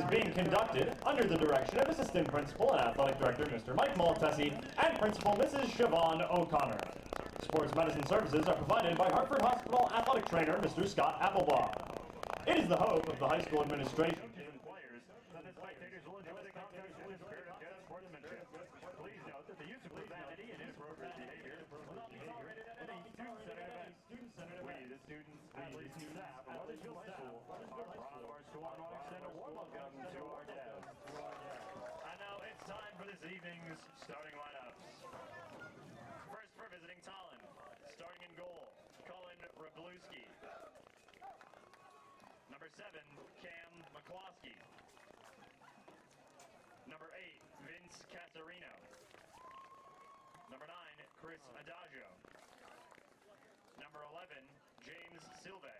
being conducted under the direction of Assistant Principal and Athletic Director Mr. Mike Maltesi and Principal Mrs. Siobhan O'Connor. Sports medicine services are provided by Hartford Hospital Athletic Trainer Mr. Scott Applebaugh. It is the hope of the high school administration and players that the spectators will enjoy the contest with spirit of sportsmanship. Please note that the use of profanity and inappropriate behavior will not be tolerated at any student-centered event. We, the students, athletes, and staff of Wethersfield High School, are proud of our school and want to extend a warm welcome to our guests. And now it's time for this evening's starting lineups. First for visiting Tolland, starting in goal, Colin Rabluski. Number 7, Cam McCloskey. Number 8, Vince Casarino. Number 9, Chris Adagio. Number 11, James Silve.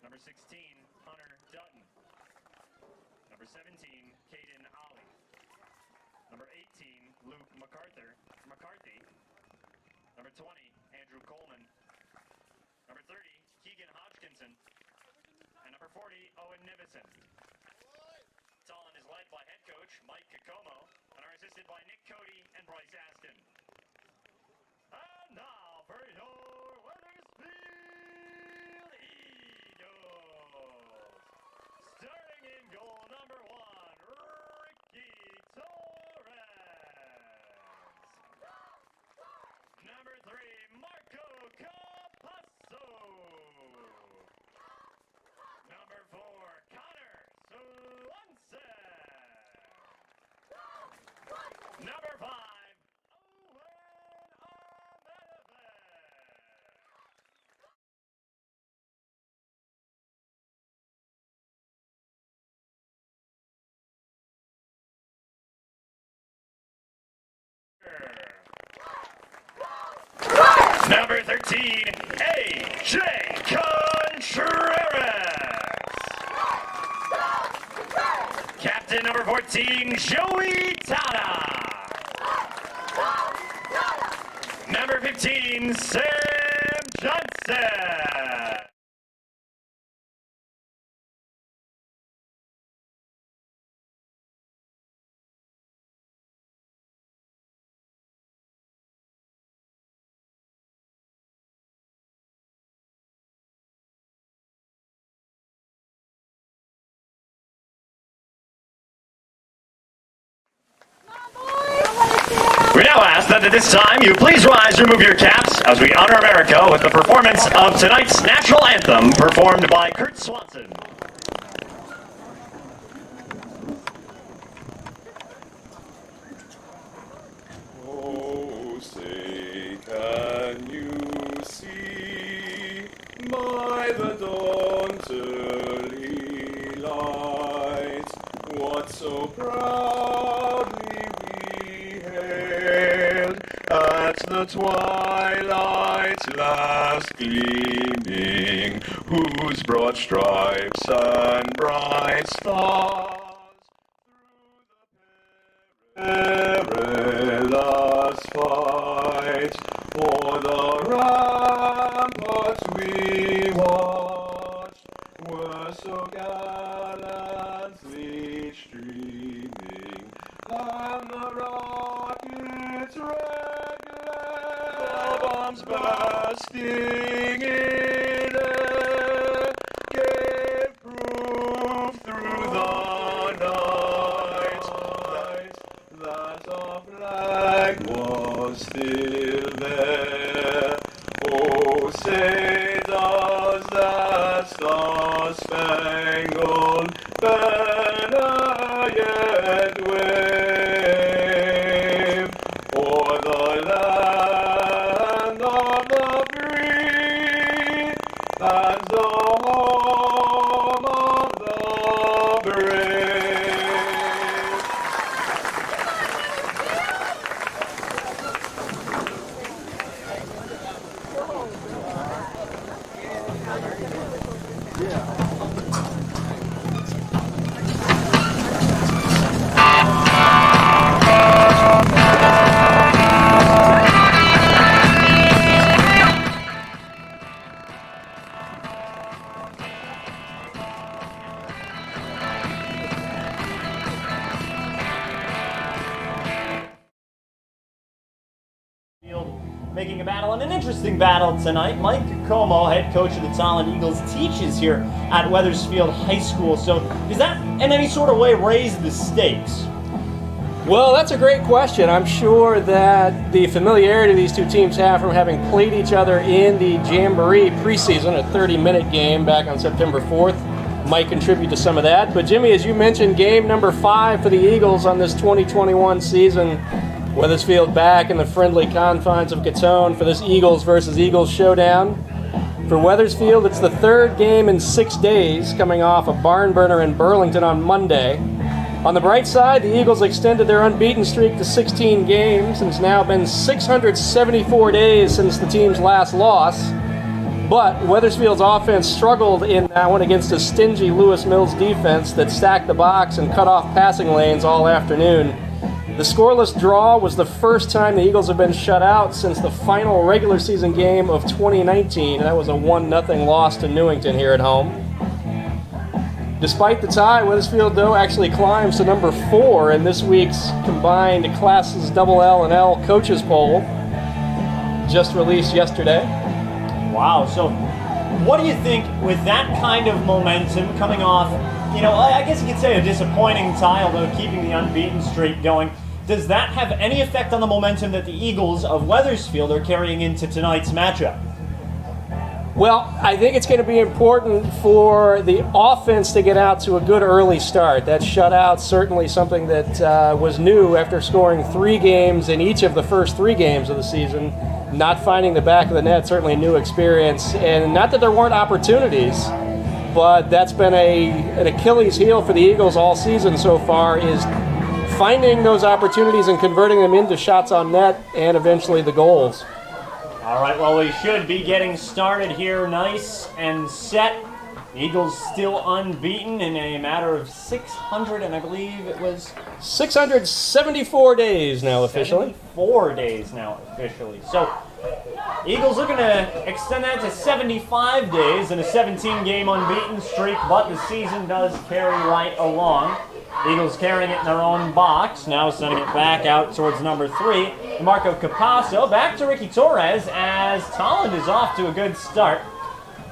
Number 16, Hunter Dutton. Number 17, Caden Ollie. Number 18, Luke McCarthy. Number 20, Andrew Coleman. Number 30, Keegan Hodgkinson. And number 40, Owen Nivison. Tolland is led by head coach Mike Kokomo and are assisted by Nick Cody and Bryce Aston. And now for your Wethersfield Eagles. Starting in goal, number 1, Ricky Torres. Number 3, Marco Capasso. Number 4, Connor Swanson. Number 5, Owen Amadeve. Number 13, A.J. Contreras. Captain number 14, Joey Tana. Number 15, Sam Johnson. We now ask that at this time you please rise and remove your caps as we honor America with the performance of tonight's national anthem performed by Kurt Swanson. Oh, say can you see by the dawn's early light what so proudly we hailed at the twilight's last gleaming, whose broad stripes and bright stars through the perilous fight o'er the ramparts we watched were so gallantly streaming, and the rockets' red glare, the bombs bursting in air, gave proof through the night that our flag was still there. Oh, say does that star-spangled banner yet wave o'er the land of the free and the home of the brave? making a battle, and an interesting battle tonight. Mike Como, head coach of the Tolland Eagles, teaches here at Wethersfield High School. So does that in any sort of way raise the stakes? Well, that's a great question. I'm sure that the familiarity these two teams have from having played each other in the Jamboree preseason, a 30-minute game back on September 4th, might contribute to some of that. But Jimmy, as you mentioned, game number 5 for the Eagles on this 2021 season. Wethersfield back in the friendly confines of Gustafson for this Eagles versus Eagles showdown. For Wethersfield, it's the 3rd game in 6 days, coming off a barn burner in Burlington on Monday. On the bright side, the Eagles extended their unbeaten streak to 16 games, and it's now been 674 days since the team's last loss. But Wethersfield's offense struggled in that one against a stingy Lewis Mills defense that stacked the box and cut off passing lanes all afternoon. The scoreless draw was the first time the Eagles have been shut out since the final regular season game of 2019. That was a 1-0 loss to Newington here at home. Despite the tie, Wethersfield, though, actually climbs to number 4 in this week's combined classes LL and L coaches poll, just released yesterday. Wow, so what do you think with that kind of momentum coming off, I guess you could say a disappointing tie, although keeping the unbeaten streak going, does that have any effect on the momentum that the Eagles of Wethersfield are carrying into tonight's matchup? Well, I think it's going to be important for the offense to get out to a good early start. That shutout certainly something that was new after scoring 3 games in each of the first 3 games of the season. Not finding the back of the net, certainly a new experience. And not that there weren't opportunities, but that's been an Achilles heel for the Eagles all season so far, is finding those opportunities and converting them into shots on net and eventually the goals. All right, well, we should be getting started here nice and set. The Eagles still unbeaten in a matter of 600, and I believe it was 674 days now officially. 74 days now officially. So Eagles looking to extend that to 75 days and a 17-game unbeaten streak, but the season does carry right along. Eagles carrying it in their own box, now sending it back out towards number 3. Marco Capasso back to Ricky Torres as Tolland is off to a good start.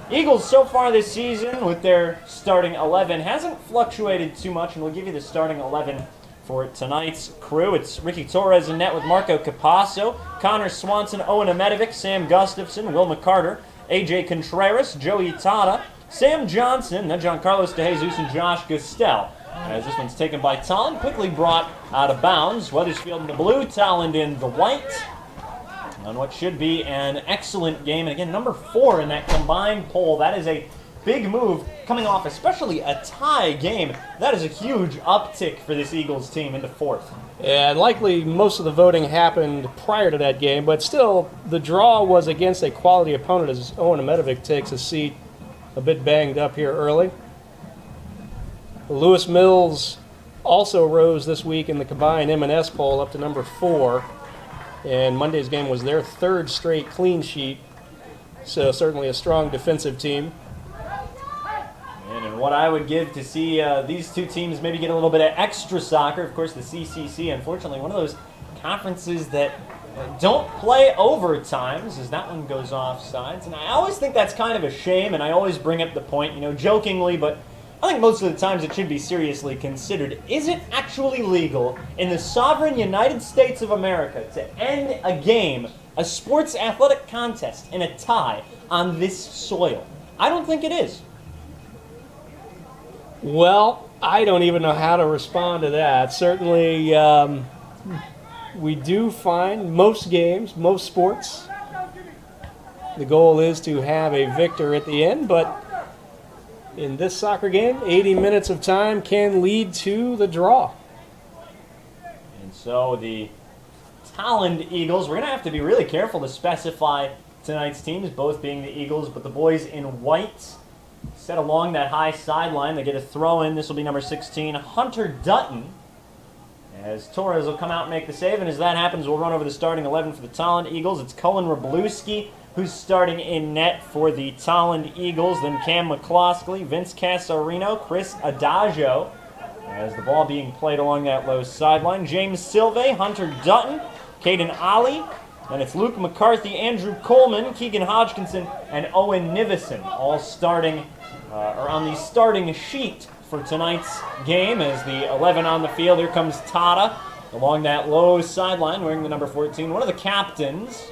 Eagles so far this season with their starting 11 hasn't fluctuated too much, and we'll give you the starting 11 for tonight's crew. It's Ricky Torres in net with Marco Capasso, Connor Swanson, Owen Amedovic, Sam Gustafson, Will McCarter, AJ Contreras, Joey Tada, Sam Johnson, then John Carlos De Jesus, and Josh Gustel. As this one's taken by Tolland, quickly brought out of bounds. Wethersfield in the blue, Tolland in the white. On what should be an excellent game. And again, number 4 in that combined poll. That is a big move coming off especially a tie game. That is a huge uptick for this Eagles team into 4th. Yeah, and likely most of the voting happened prior to that game, but still the draw was against a quality opponent as Owen Amedovic takes a seat a bit banged up here early. Lewis Mills also rose this week in the combined M&S poll up to number 4. And Monday's game was their 3rd straight clean sheet. So certainly a strong defensive team. And what I would give to see these two teams maybe get a little bit of extra soccer. Of course, the CCC, unfortunately, one of those conferences that don't play overtimes as that one goes offsides. And I always think that's kind of a shame, and I always bring up the point, jokingly, but I think most of the times it should be seriously considered. Is it actually legal in the sovereign United States of America to end a game, a sports athletic contest, in a tie on this soil? I don't think it is. Well, I don't even know how to respond to that. Certainly, we do find most games, most sports, the goal is to have a victor at the end, but in this soccer game, 80 minutes of time can lead to the draw. And so the Tolland Eagles, we're going to have to be really careful to specify tonight's teams, both being the Eagles, but the boys in white set along that high sideline. They get a throw in. This will be number 16, Hunter Dutton, as Torres will come out and make the save. And as that happens, we'll run over the starting 11 for the Tolland Eagles. It's Cullen Wroblewski, who's starting in net for the Tolland Eagles. Then Cam McCloskey, Vince Casarino, Chris Adagio, as the ball being played along that low sideline. James Silve, Hunter Dutton, Caden Ali, And it's Luke McCarthy, Andrew Coleman, Keegan Hodgkinson, and Owen Nivison all starting or on the starting sheet for tonight's game as the 11 on the field. Here comes Tata along that low sideline wearing the number 14, one of the captains.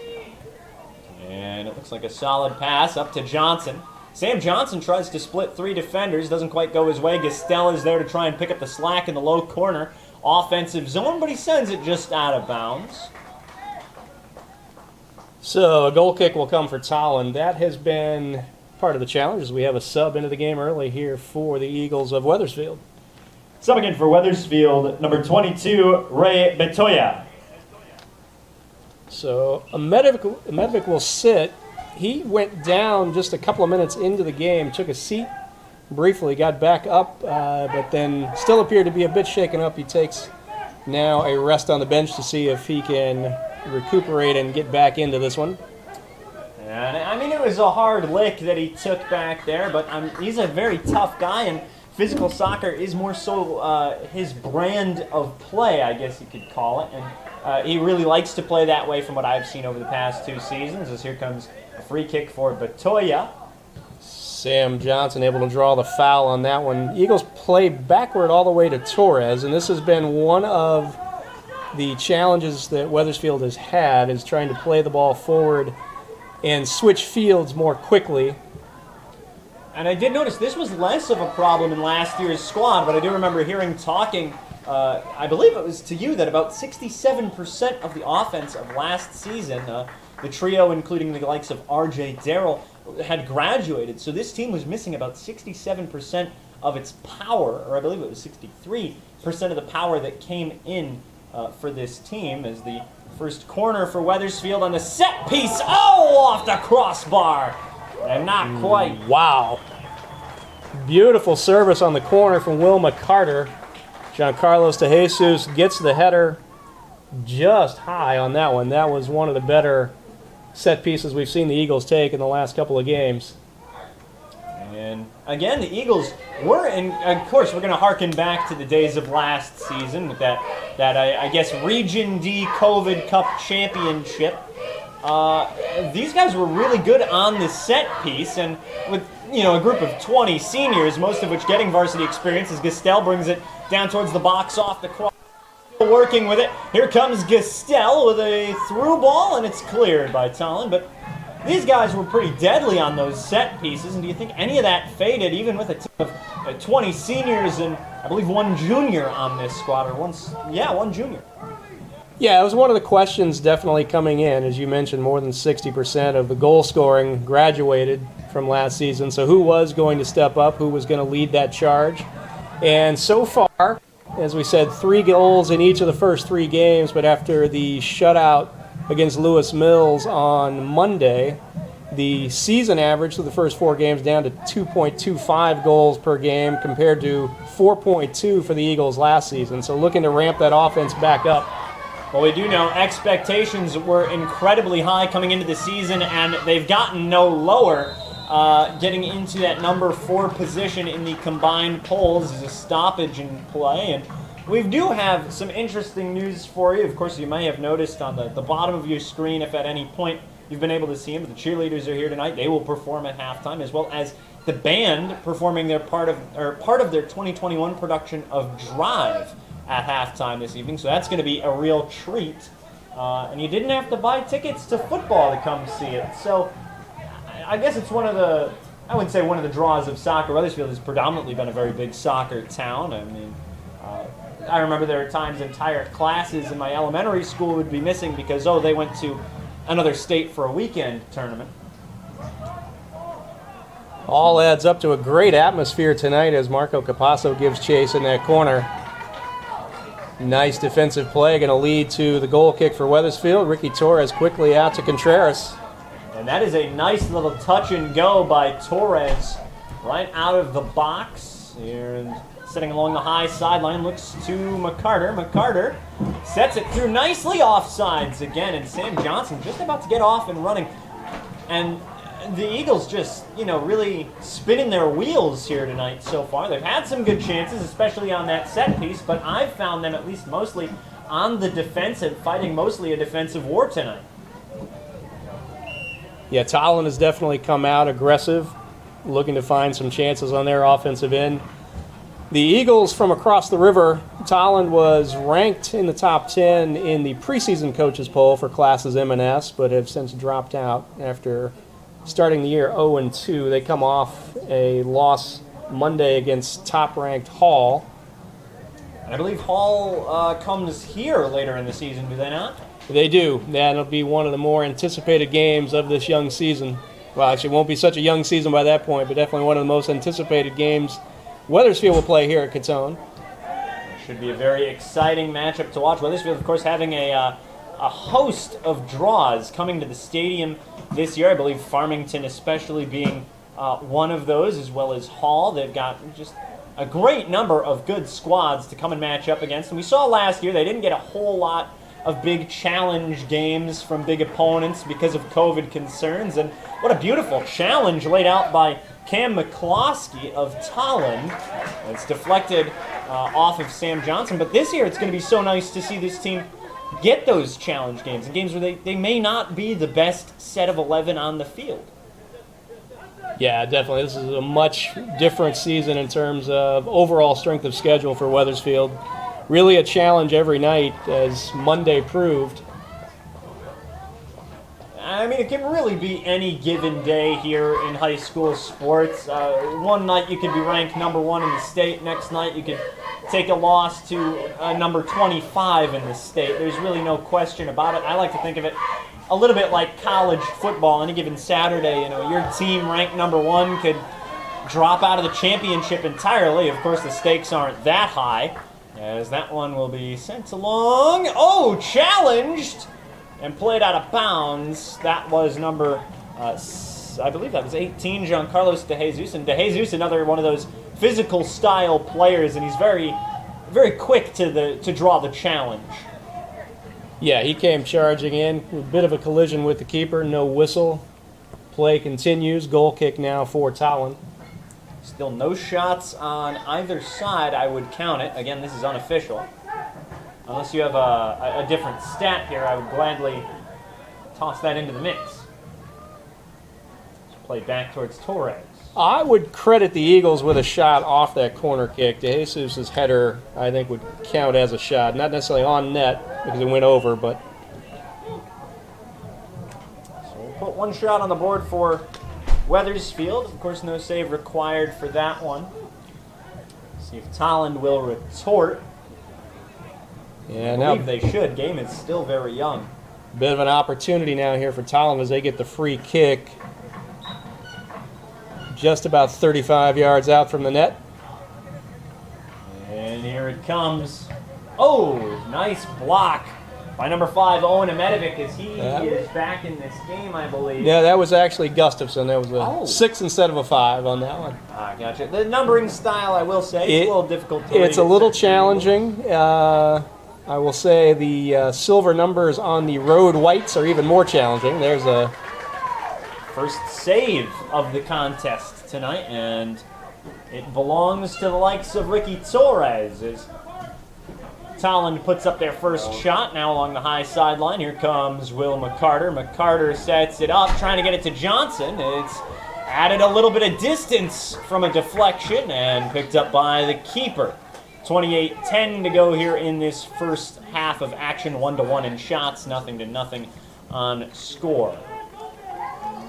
And it looks like a solid pass up to Johnson. Sam Johnson tries to split three defenders, doesn't quite go his way. Gustafson is there to try and pick up the slack in the low corner offensive zone, but he sends it just out of bounds. So a goal kick will come for Tolland. That has been part of the challenge as we have a sub into the game early here for the Eagles of Wethersfield. Subbing in for Wethersfield, number 22, Ray Betoya. So Medvic will sit. He went down just a couple of minutes into the game, took a seat briefly, got back up, but then still appeared to be a bit shaken up. He takes now a rest on the bench to see if he can recuperate and get back into this one. And I mean, it was a hard lick that he took back there, but he's a very tough guy, and physical soccer is more so his brand of play, I guess you could call it. And he really likes to play that way from what I've seen over the past two seasons, as here comes a free kick for Betoya. Sam Johnson able to draw the foul on that one. Eagles play backward all the way to Torres, and this has been one of the challenges that Wethersfield has had, is trying to play the ball forward and switch fields more quickly. And I did notice this was less of a problem in last year's squad, but I do remember hearing talking, I believe it was to you, that about 67% of the offense of last season, the trio including the likes of R.J. Darrell, had graduated. So this team was missing about 67% of its power, or I believe it was 63% of the power that came in for this team, as the first corner for Wethersfield on the set piece. Oh, off the crossbar. And not quite. Wow. Beautiful service on the corner from Wilma Carter. Giancarlos De Jesus gets the header just high on that one. That was one of the better set pieces we've seen the Eagles take in the last couple of games. And again, the Eagles were in, of course, we're going to harken back to the days of last season with that I guess, Region D COVID Cup championship. These guys were really good on the set piece, and with a group of 20 seniors, most of which getting varsity experience, as Gustafson brings it down towards the box off the cross. Working with it. Here comes Gustafson with a through ball, and it's cleared by Tolland, but these guys were pretty deadly on those set pieces, and do you think any of that faded, even with a team of 20 seniors and I believe one junior on this squad, or one junior? Yeah, it was one of the questions definitely coming in. As you mentioned, more than 60% of the goal scoring graduated from last season. So who was going to step up? Who was going to lead that charge? And so far, as we said, 3 goals in each of the first 3 games, but after the shutout against Lewis Mills on Monday, the season average for the first 4 games down to 2.25 goals per game compared to 4.2 for the Eagles last season. So looking to ramp that offense back up. Well, we do know expectations were incredibly high coming into the season, and they've gotten no lower. Getting into that number 4 position in the combined polls is a stoppage in play, and we do have some interesting news for you. Of course, you may have noticed on the bottom of your screen, if at any point you've been able to see them, the cheerleaders are here tonight. They will perform at halftime, as well as the band performing their part of their 2021 production of Drive at halftime this evening. So that's going to be a real treat. And you didn't have to buy tickets to football to come see it. So I guess it's I wouldn't say one of the draws of soccer. Wethersfield has predominantly been a very big soccer town. I mean, I remember there are times entire classes in my elementary school would be missing because, they went to another state for a weekend tournament. All adds up to a great atmosphere tonight as Marco Capasso gives chase in that corner. Nice defensive play, going to lead to the goal kick for Wethersfield. Ricky Torres quickly out to Contreras. And that is a nice little touch and go by Torres right out of the box. Here, and sitting along the high sideline, looks to McCarter. McCarter sets it through nicely offsides again, and Sam Johnson just about to get off and running. And the Eagles just, really spinning their wheels here tonight so far. They've had some good chances, especially on that set piece, but I've found them at least mostly on the defensive, fighting mostly a defensive war tonight. Yeah, Tolland has definitely come out aggressive, looking to find some chances on their offensive end. The Eagles from across the river, Tolland was ranked in the top 10 in the preseason coaches poll for classes M&S, but have since dropped out after starting the year 0-2. They come off a loss Monday against top-ranked Hall. I believe Hall comes here later in the season, do they not? They do. That'll be one of the more anticipated games of this young season. Well, actually, it won't be such a young season by that point, but definitely one of the most anticipated games Wethersfield will play here at Catone. Should be a very exciting matchup to watch. Wethersfield, of course, having a host of draws coming to the stadium this year. I believe Farmington especially being one of those, as well as Hall. They've got just a great number of good squads to come and match up against. And we saw last year they didn't get a whole lot of big challenge games from big opponents because of COVID concerns. And what a beautiful challenge laid out by Cam McCloskey of Tolland. It's deflected off of Sam Johnson. But this year it's going to be so nice to see this team get those challenge games, and games where they may not be the best set of 11 on the field. Yeah, definitely. This is a much different season in terms of overall strength of schedule for Wethersfield. Really a challenge every night, as Monday proved. I mean, it can really be any given day here in high school sports. One night you could be ranked number 1 in the state. Next night you could take a loss to number 25 in the state. There's really no question about it. I like to think of it a little bit like college football. Any given Saturday, your team ranked number 1 could drop out of the championship entirely. Of course, the stakes aren't that high, as that one will be sent along. Oh, challenged! And played out of bounds. That was number, I believe that was 18, Giancarlos De Jesus. And De Jesus, another one of those physical style players, and he's very, very quick to draw the challenge. Yeah, he came charging in. A bit of a collision with the keeper, no whistle. Play continues. Goal kick now for Tolland. Still no shots on either side, I would count it. Again, this is unofficial. Unless you have a different stat here, I would gladly toss that into the mix. Play back towards Torres. I would credit the Eagles with a shot off that corner kick. De Jesus' header, I think, would count as a shot. Not necessarily on net because it went over, but... So we'll put one shot on the board for Wethersfield. Of course, no save required for that one. See if Tolland will retort. Yeah, I believe they should. Game is still very young. Bit of an opportunity now here for Tolland as they get the free kick. Just about 35 yards out from the net. And here it comes. Oh, nice block by number 5, Owen Amedovic, as he is back in this game, I believe. Yeah, that was actually Gustafson. That was a 6 instead of a 5 on that one. Ah, gotcha. The numbering style, I will say, it's a little difficult to read. It's a little challenging. I will say the silver numbers on the road whites are even more challenging. There's a first save of the contest tonight, and it belongs to the likes of Ricky Torres as Tolland puts up their first shot now along the high sideline. Here comes Will McCarter. McCarter sets it up, trying to get it to Johnson. It's added a little bit of distance from a deflection and picked up by the keeper. 28-10 to go here in this first half of action. 1-1 in shots, 0-0 on score.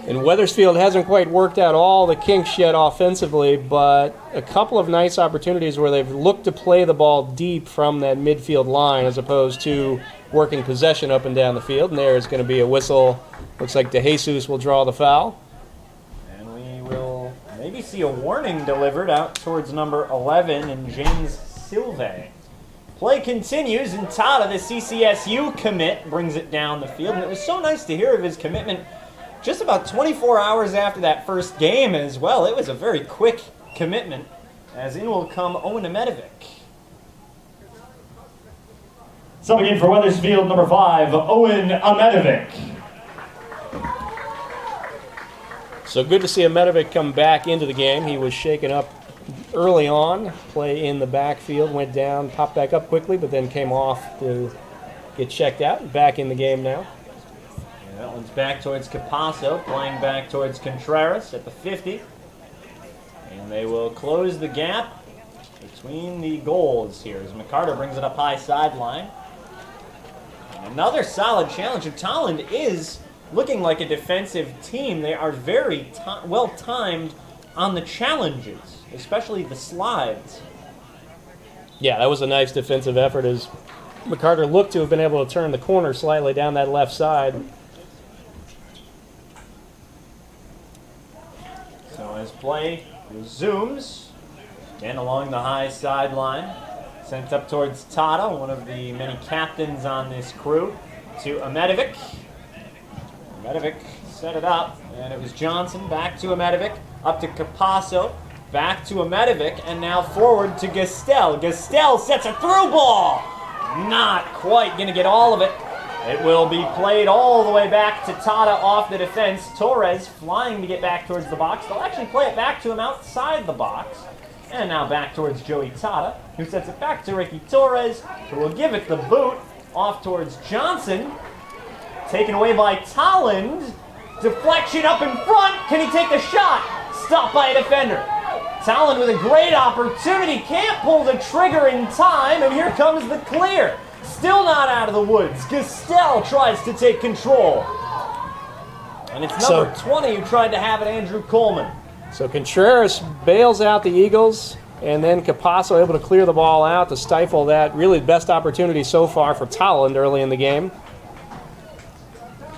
And Wethersfield hasn't quite worked out all the kinks yet offensively, but a couple of nice opportunities where they've looked to play the ball deep from that midfield line as opposed to working possession up and down the field. And there's going to be a whistle. Looks like De Jesus will draw the foul. And we will maybe see a warning delivered out towards number 11 and James Silve. Play continues, and Tada, the CCSU commit, brings it down the field. And it was so nice to hear of his commitment just about 24 hours after that first game as well. It was a very quick commitment, as in will come Owen Amedovic. Subbing in for Wethersfield, number 5, Owen Amedovic. So good to see Amedovic come back into the game. He was shaken up early on, play in the backfield, went down, popped back up quickly, but then came off to get checked out. Back in the game now. And that one's back towards Capasso, playing back towards Contreras at the 50. And they will close the gap between the goals here as McCarter brings it up high sideline. And another solid challenge. Tolland is looking like a defensive team. They are very well timed on the challenges, especially the slides. Yeah, that was a nice defensive effort as McCarter looked to have been able to turn the corner slightly down that left side. So as play resumes, again along the high sideline, sent up towards Tata, one of the many captains on this crew, to Amedovic. Amedovic set it up, and it was Johnson back to Amedovic, up to Capasso, back to Amedovic, and now forward to Gastel. Gastel sets a through ball! Not quite going to get all of it. It will be played all the way back to Tata off the defense. Torres flying to get back towards the box. They'll actually play it back to him outside the box. And now back towards Joey Tata, who sets it back to Ricky Torres, who will give it the boot off towards Johnson. Taken away by Tolland. Deflection up in front. Can he take the shot? Stopped by a defender. Tolland with a great opportunity. Can't pull the trigger in time. And here comes the clear. Still not out of the woods. Gastel tries to take control. And it's number 20 who tried to have it, Andrew Coleman. So Contreras bails out the Eagles, and then Capasso able to clear the ball out to stifle that really best opportunity so far for Tolland early in the game.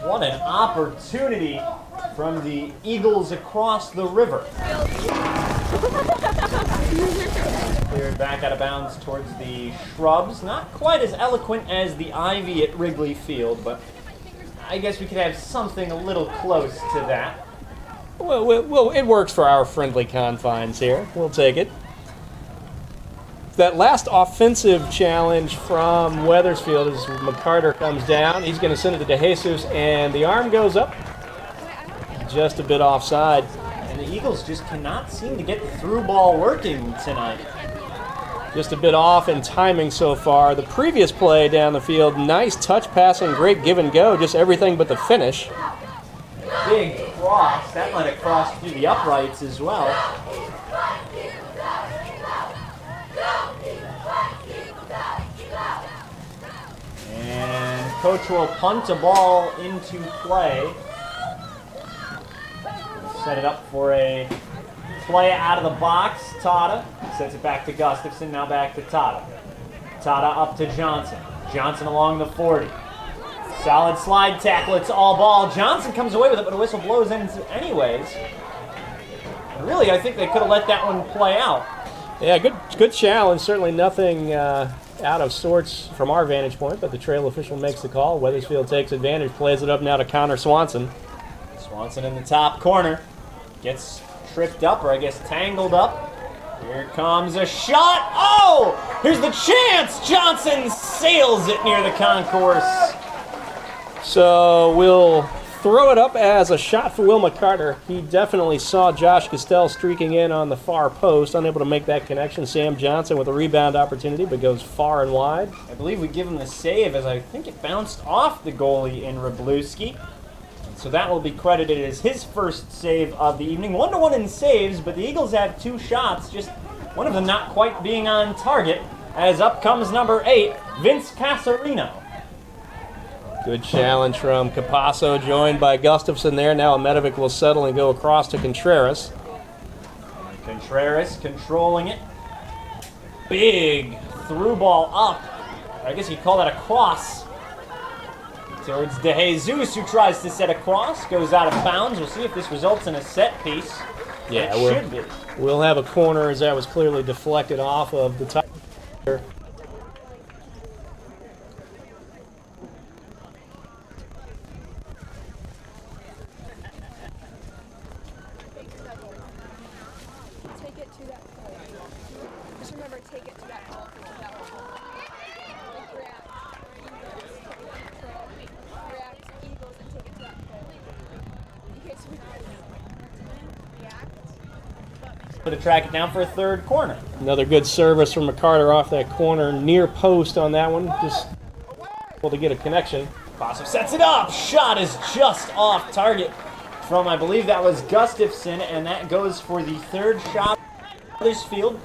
What an opportunity from the Eagles across the river. Cleared back out of bounds towards the shrubs. Not quite as eloquent as the ivy at Wrigley Field, but I guess we could have something a little close to that. Well, it works for our friendly confines here. We'll take it. That last offensive challenge from Wethersfield as McCarter comes down. He's going to send it to DeJesus, and the arm goes up. Just a bit offside. And the Eagles just cannot seem to get the through ball working tonight. Just a bit off in timing so far. The previous play down the field, nice touch passing, great give and go, just everything but the finish. Big cross. That might have crossed through the uprights as well. And coach will punt a ball into play. Set it up for a play out of the box. Tata sets it back to Gustafson, now back to Tata. Tata up to Johnson. Johnson along the 40. Solid slide tackle, it's all ball. Johnson comes away with it, but a whistle blows in anyways. And really, I think they could have let that one play out. Yeah, good challenge. Certainly nothing out of sorts from our vantage point, but the trail official makes the call. Wethersfield takes advantage, plays it up now to Connor Swanson. Swanson in the top corner. Gets tripped up, or I guess tangled up. Here comes a shot. Oh! Here's the chance! Johnson sails it near the concourse. So we'll throw it up as a shot for Will McCarter. He definitely saw Josh Gastel streaking in on the far post, unable to make that connection. Sam Johnson with a rebound opportunity, but goes far and wide. I believe we give him the save, as I think it bounced off the goalie in Wroblewski. So that will be credited as his first save of the evening. 1-1 in saves, but the Eagles have two shots, just one of them not quite being on target, as up comes number 8, Vince Casarino. Good challenge from Capasso, joined by Gustafson there. Now Amedovic will settle and go across to Contreras. Contreras controlling it. Big through ball up. I guess you'd call that a cross. Towards DeJesus, who tries to set a cross, goes out of bounds. We'll see if this results in a set piece. Yeah, it should be. We'll have a corner as that was clearly deflected off of the top. Take it to that pole. Just remember, take it to that pole. React Eagles and take it to that pole. To track it down for a third corner. Another good service from McCarter off that corner, near post on that one. Just able to get a connection. Capasso sets it up. Shot is just off target from, I believe that was Gustafson, and that goes for the third shot. Wethersfield,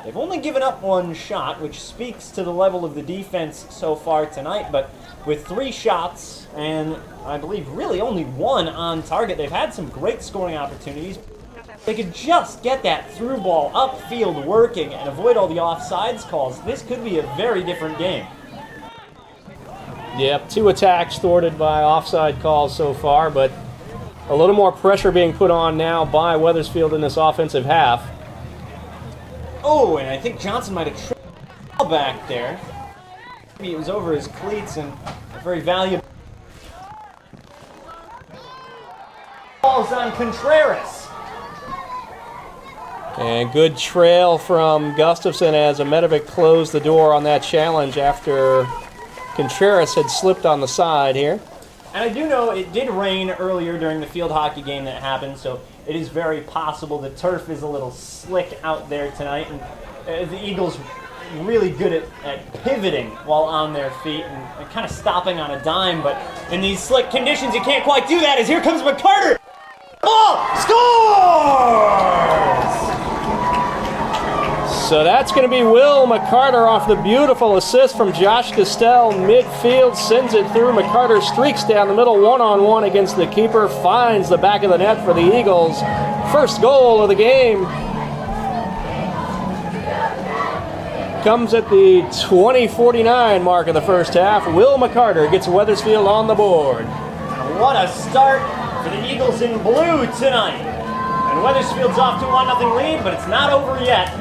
they've only given up one shot, which speaks to the level of the defense so far tonight, but with 3 shots and I believe really only 1 on target, they've had some great scoring opportunities. They could just get that through ball upfield working and avoid all the offsides calls. This could be a very different game. Yep, 2 attacks thwarted by offside calls so far, but a little more pressure being put on now by Wethersfield in this offensive half. Oh, and I think Johnson might have tripped back there. Maybe it was over his cleats, and a very valuable balls on Contreras. And good trail from Gustafson as Amedovic closed the door on that challenge after Contreras had slipped on the side here. And I do know it did rain earlier during the field hockey game that happened, so it is very possible the turf is a little slick out there tonight. And the Eagles really good at pivoting while on their feet and kind of stopping on a dime. But in these slick conditions, you can't quite do that, as here comes McCarter. Oh, scores! So that's going to be Will McCarter off the beautiful assist from Josh Castell. Midfield sends it through. McCarter streaks down the middle, one-on-one against the keeper. Finds the back of the net for the Eagles. First goal of the game comes at the 20:49 mark of the first half. Will McCarter gets Wethersfield on the board. What a start for the Eagles in blue tonight. And Wethersfield's off to a 1-0 lead, but it's not over yet.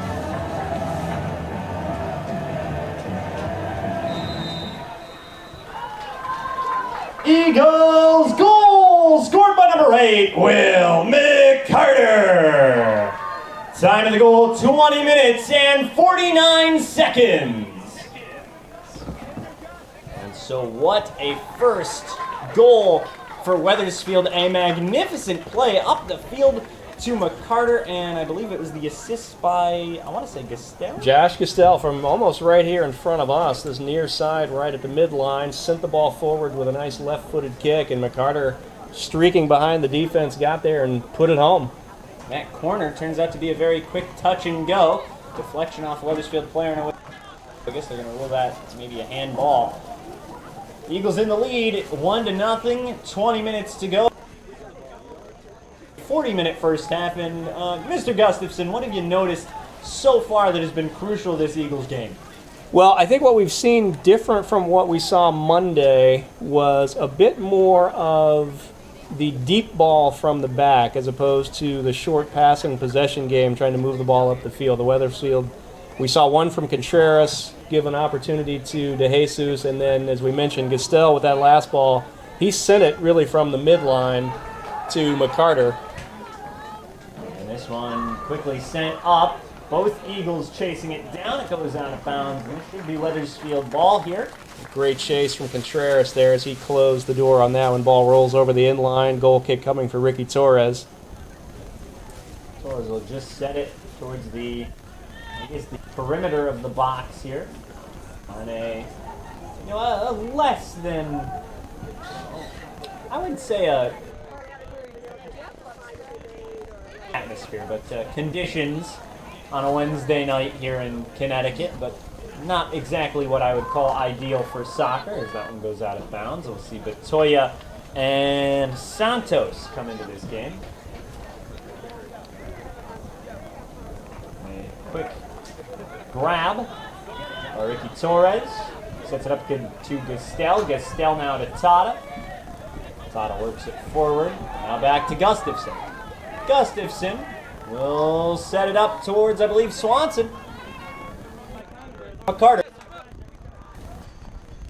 Eagles goal scored by number 8, Will McCarter. Time of the goal, 20 minutes and 49 seconds. And so what a first goal for Wethersfield. A magnificent play up the field to McCarter, and I believe it was the assist by, I want to say, Castell? Josh Castell from almost right here in front of us, this near side right at the midline, sent the ball forward with a nice left-footed kick, and McCarter, streaking behind the defense, got there and put it home. That corner turns out to be a very quick touch and go. Deflection off Wethersfield player, and I guess they're going to rule that as maybe a handball. Eagles in the lead, 1-0, 20 minutes to go. 40-minute first half, and Mr. Gustafson, what have you noticed so far that has been crucial this Eagles game? Well, I think what we've seen different from what we saw Monday was a bit more of the deep ball from the back as opposed to the short pass and possession game trying to move the ball up the field. The Wethersfield, we saw one from Contreras give an opportunity to De Jesus, and then, as we mentioned, Castell with that last ball, he sent it really from the midline to McCarter. This one quickly sent up. Both Eagles chasing it down. It goes out of bounds. And it should be Wethersfield ball here. Great chase from Contreras there as he closed the door on that one. Ball rolls over the inline. Goal kick coming for Ricky Torres. Torres will just set it towards the perimeter of the box here. On a less than, I would say a atmosphere, but conditions on a Wednesday night here in Connecticut, but not exactly what I would call ideal for soccer, as that one goes out of bounds. We'll see Batoya and Santos come into this game. A quick grab by Ricky Torres. Sets it up good to Castell. Castell now to Tata. Tata works it forward. Now back to Gustafson. Gustafson will set it up towards, I believe, Swanson. McCarter.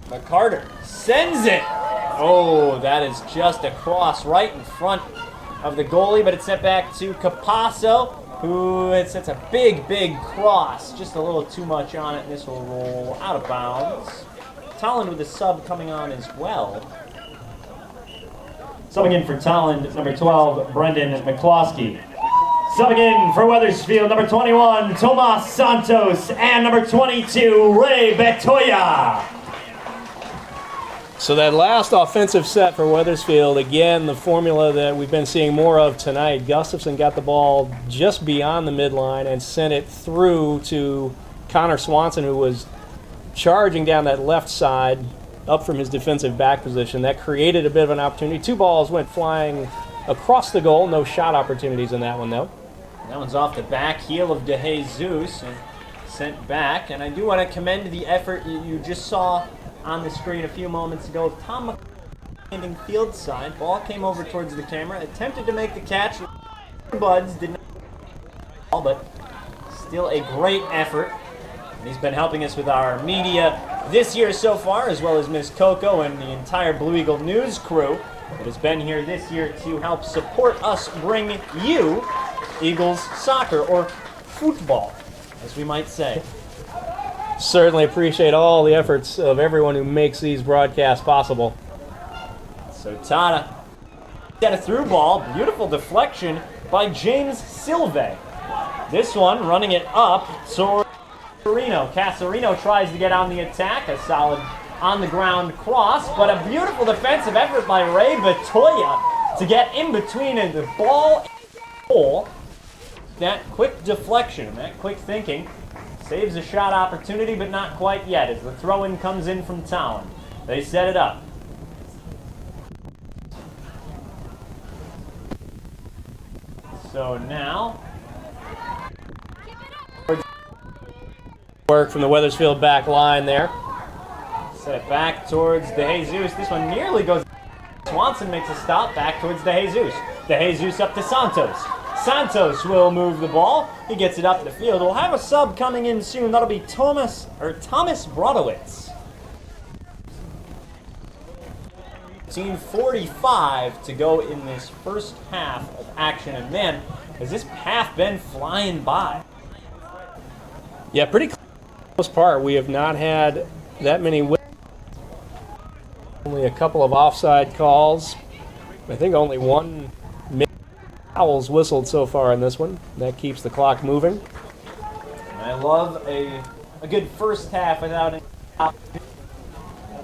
McCarter sends it. Oh, that is just a cross right in front of the goalie, but it's sent back to Capasso, who sets a big, big cross. Just a little too much on it, and this will roll out of bounds. Tolland with a sub coming on as well. Subbing in for Tolland, number 12, Brendan McCloskey. Subbing in for Wethersfield, number 21, Tomas Santos, and number 22, Ray Betoya. So that last offensive set for Wethersfield, again, the formula that we've been seeing more of tonight. Gustafson got the ball just beyond the midline and sent it through to Connor Swanson, who was charging down that left side up from his defensive back position. That created a bit of an opportunity. 2 balls went flying across the goal. No shot opportunities in that one, though. That one's off the back heel of DeJesus and sent back. And I do want to commend the effort you just saw on the screen a few moments ago. Tom standing field side. Ball came over towards the camera. Attempted to make the catch. Buds did not, but still a great effort. And he's been helping us with our media this year so far, as well as Miss Coco and the entire Blue Eagle News crew that has been here this year to help support us bring you Eagles soccer, or football, as we might say. Certainly appreciate all the efforts of everyone who makes these broadcasts possible. So Tata got a through ball. Beautiful deflection by James Silve. This one running it up towards Casarino. Casarino tries to get on the attack. A solid on-the-ground cross, but a beautiful defensive effort by Ray Batoya to get in between the ball and the goal. That quick deflection, that quick thinking, saves a shot opportunity, but not quite yet as the throw-in comes in from Tolland. They set it up. So now, Work from the Wethersfield back line there. set it back towards DeJesus. This one nearly goes. Swanson makes a stop back towards DeJesus. DeJesus up to Santos. Santos will move the ball. He gets it up the field. We'll have a sub coming in soon. That'll be Thomas Brodowitz. 45 to go in this first half of action. And man, has this half been flying by. Yeah, pretty close. For the most part, we have not had that many wins. Only a couple of offside calls. I think only one fouls whistled so far in this one. That keeps the clock moving. And I love a good first half without any.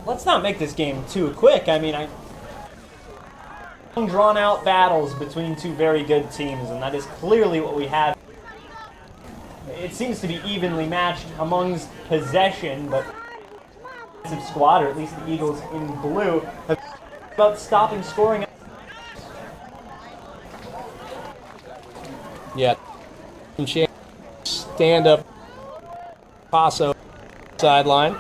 Let's not make this game too quick. I mean, drawn out battles between two very good teams, and that is clearly what we have. It seems to be evenly matched amongst possession, but the squad, or at least the Eagles in blue, have about stopping scoring. Yeah. Stand up. Paso sideline.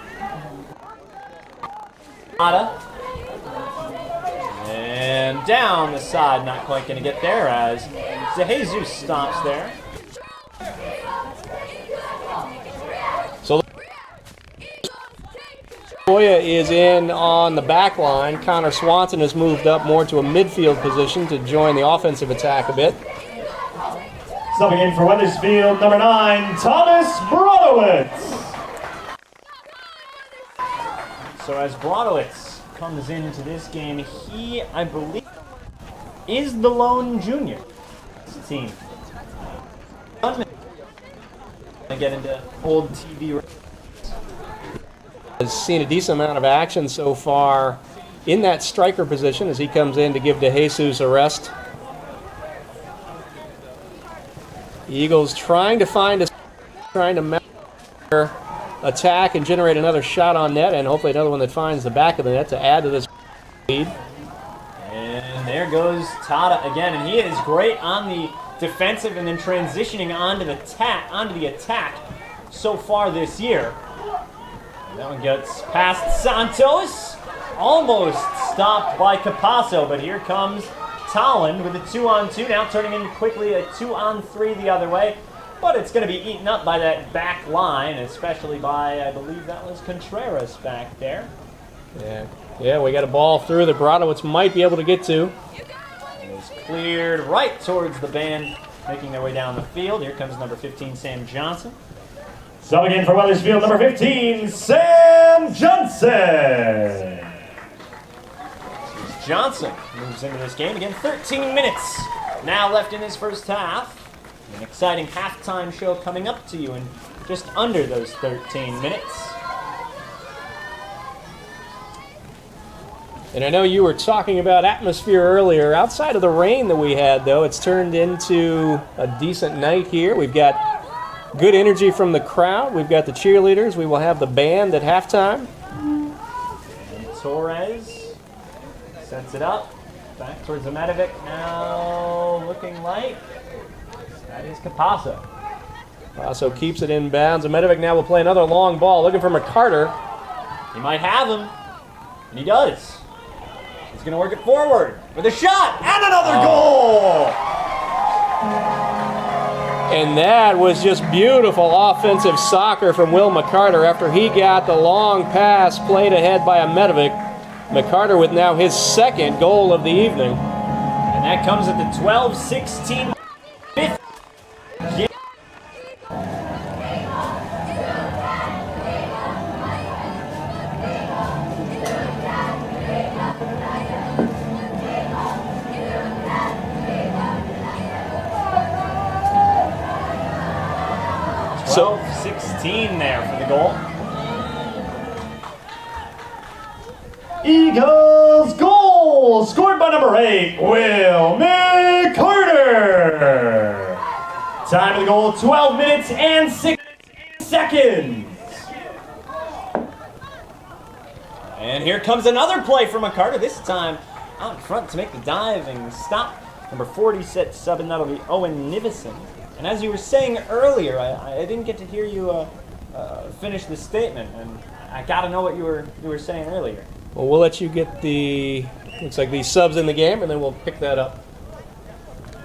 And down the side, not quite going to get there as DeJesus stops there. So Boya is in on the back line. Connor Swanson has moved up more to a midfield position to join the offensive attack a bit. Subbing in for Wethersfield, number 9, Thomas Brodowitz. So as Brodowitz comes into this game, he, I believe, is the lone junior team. I get into old TV. Has seen a decent amount of action so far in that striker position as he comes in to give DeJesus a rest. The Eagles trying to mount their attack and generate another shot on net, and hopefully another one that finds the back of the net to add to this lead. And there goes Tata again, and he is great on the defensive and then transitioning onto the attack so far this year. And that one gets past Santos, almost stopped by Capasso, but here comes Tolland with a 2-on-2, now turning in quickly a 2-on-3 the other way. But it's going to be eaten up by that back line, especially by, I believe that was Contreras back there. Yeah, we got a ball through that Brodowitz might be able to get to. It was cleared right towards the band, making their way down the field. Here comes number 15, Sam Johnson. Subbing in for Wethersfield, number 15, Sam Johnson. Johnson moves into this game again. 13 minutes now left in his first half. An exciting halftime show coming up to you in just under those 13 minutes. And I know you were talking about atmosphere earlier. Outside of the rain that we had, though, it's turned into a decent night here. We've got good energy from the crowd. We've got the cheerleaders. We will have the band at halftime. And Torres sets it up. Back towards Zemetovic. Now looking like that is Capasso. Capasso keeps it in bounds. Zemetovic now will play another long ball, looking for McCarter. He might have him. And he does. He's going to work it forward with a shot and another goal! And that was just beautiful offensive soccer from Will McCarter after he got the long pass played ahead by Zemetovic. McCarter with now his second goal of the evening. And that comes at the 12-16 fifth. So 16 there for the goal. Eagles goal scored by number 8, Will McCarter. Time of the goal, 12 minutes and 6 seconds. And here comes another play from McCarter, this time out in front to make the diving stop. Number 40 sets sub, and that'll be Owen Nivison. And as you were saying earlier, I didn't get to hear you finish the statement, and I got to know what you were saying earlier. Well, we'll let you get looks like these subs in the game, and then we'll pick that up.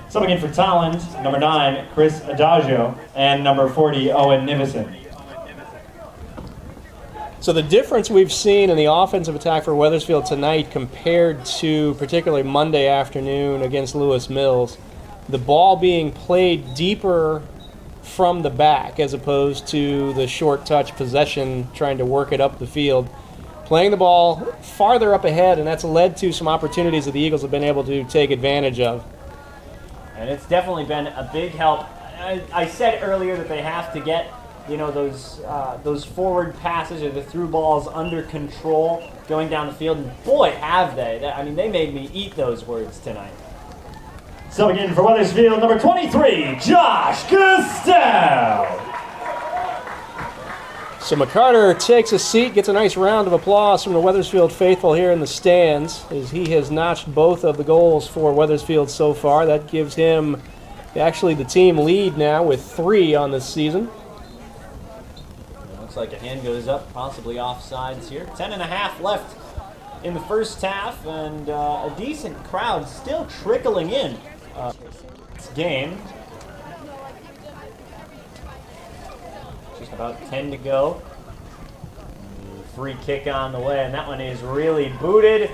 Subbing in for Tolland, number 9, Chris Adagio, and number 40, Owen Nivison. So the difference we've seen in the offensive attack for Wethersfield tonight compared to particularly Monday afternoon against Lewis Mills, the ball being played deeper from the back as opposed to the short touch possession trying to work it up the field. Playing the ball farther up ahead, and that's led to some opportunities that the Eagles have been able to take advantage of. And it's definitely been a big help. I said earlier that they have to get those forward passes or the through balls under control going down the field, and boy, have they. I mean, they made me eat those words tonight. Subbing in for Wethersfield, number 23, Josh Gustafson. So McCarter takes a seat, gets a nice round of applause from the Wethersfield faithful here in the stands as he has notched both of the goals for Wethersfield so far. That gives him actually the team lead now with 3 on this season. Looks like a hand goes up, possibly offsides here. 10.5 left in the first half, and a decent crowd still trickling in this game. Just about 10 to go. Free kick on the way, and that one is really booted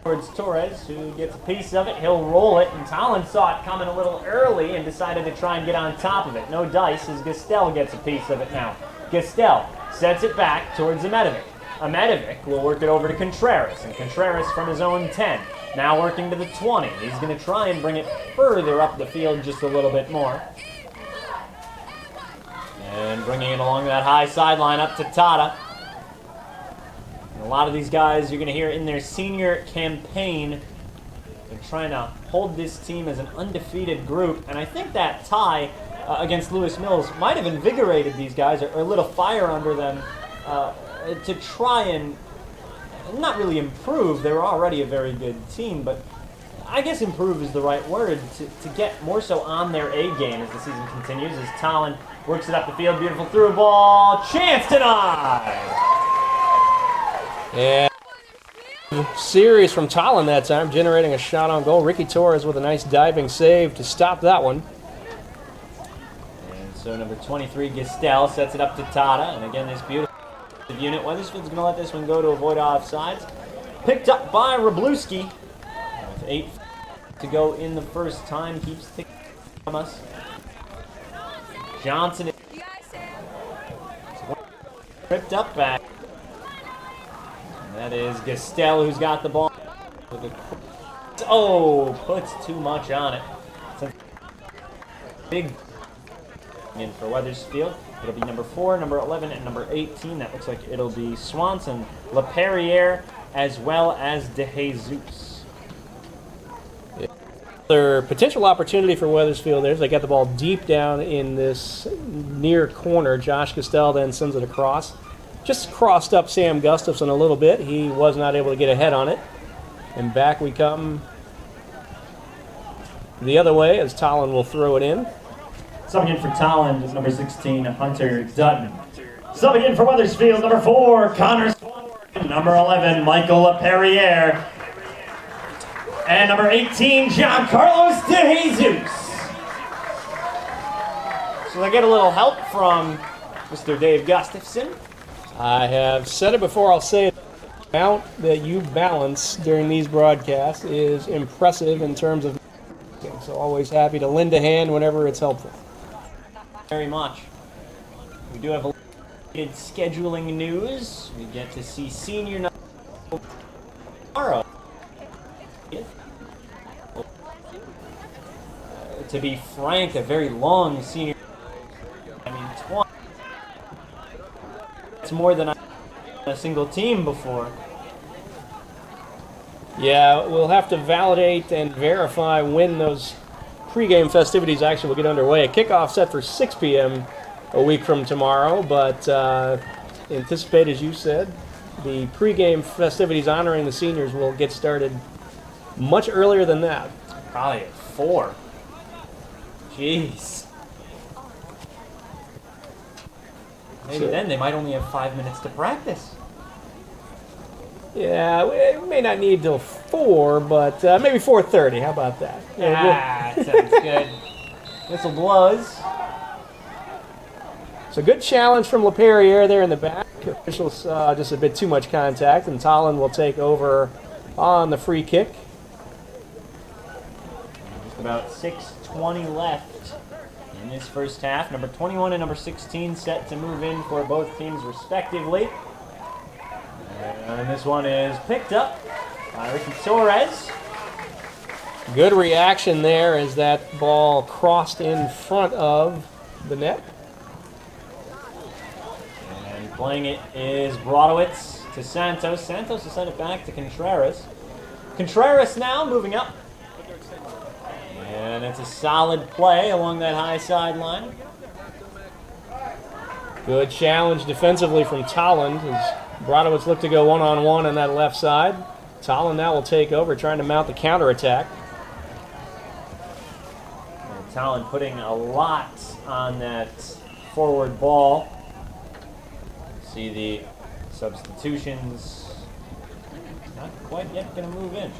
towards Torres, who gets a piece of it. He'll roll it, and Tolland saw it coming a little early and decided to try and get on top of it. No dice as Gustafson gets a piece of it now. Gustafson sets it back towards Zemetovic. Zemetovic will work it over to Contreras, and Contreras from his own 10. Now working to the 20. He's going to try and bring it further up the field just a little bit more. And bringing it along that high sideline up to Tata. And a lot of these guys you're going to hear in their senior campaign, they're trying to hold this team as an undefeated group. And I think that tie against Lewis Mills might have invigorated these guys or lit a fire under them to try and not really improve. They were already a very good team, but I guess improve is the right word, to get more so on their A game as the season continues, as Tolland works it up the field. Beautiful through ball. Chance denied! Yeah. Series from Tolland that time, generating a shot on goal. Ricky Torres with a nice diving save to stop that one. And so number 23, Gustafson, sets it up to Tata. And again, this beautiful unit. Wethersfield's going to let this one go to avoid offsides. Picked up by Wroblewski. With 8 to go in the first time. Keeps ticking from us. Johnson tripped up back. And that is Gustafson who's got the ball. Puts too much on it. Big in for Wethersfield. It'll be number 4, number 11, and number 18. That looks like it'll be Swanson, LaPerriere, as well as De Jesus. Their potential opportunity for Wethersfield there is they got the ball deep down in this near corner. Josh Castell then sends it across. Just crossed up Sam Gustafson a little bit. He was not able to get ahead on it. And back we come the other way as Tolland will throw it in. Subbing in for Tolland is number 16, Hunter Dutton. Subbing in for Wethersfield, number 4, Connor Swanson. Number 11, Michael LaPerriere. And number 18, Giancarlos De Jesus. So they get a little help from Mr. Dave Gustafson. I have said it before, I'll say it. The amount that you balance during these broadcasts is impressive in terms of. So always happy to lend a hand whenever it's helpful. Very much. We do have a little scheduling news. We get to see senior night tomorrow. To be frank, a very long senior. I mean, 20. It's more than a single team before. Yeah, we'll have to validate and verify when those pregame festivities actually will get underway. A kickoff set for 6 p.m. a week from tomorrow, but anticipate, as you said, the pregame festivities honoring the seniors will get started much earlier than that. Probably at 4. Jeez. Maybe then they might only have 5 minutes to practice. Yeah, we may not need till 4, but maybe 4:30. How about that? Sounds good. Whistle blows. So good challenge from LaPerriere there in the back. Officials just a bit too much contact, and Tolland will take over on the free kick. Just about 6:20 left in this first half. Number 21 and number 16 set to move in for both teams respectively. And this one is picked up by Ricky Torres. Good reaction there as that ball crossed in front of the net. And playing it is Brodowitz to Santos. Santos will send it back to Contreras. Contreras now moving up. And it's a solid play along that high sideline. Good challenge defensively from Tolland as Brodowitz looked to go one-on-one on that left side. Tolland now will take over, trying to mount the counterattack. And Tolland putting a lot on that forward ball. See the substitutions. Not quite yet going to move in.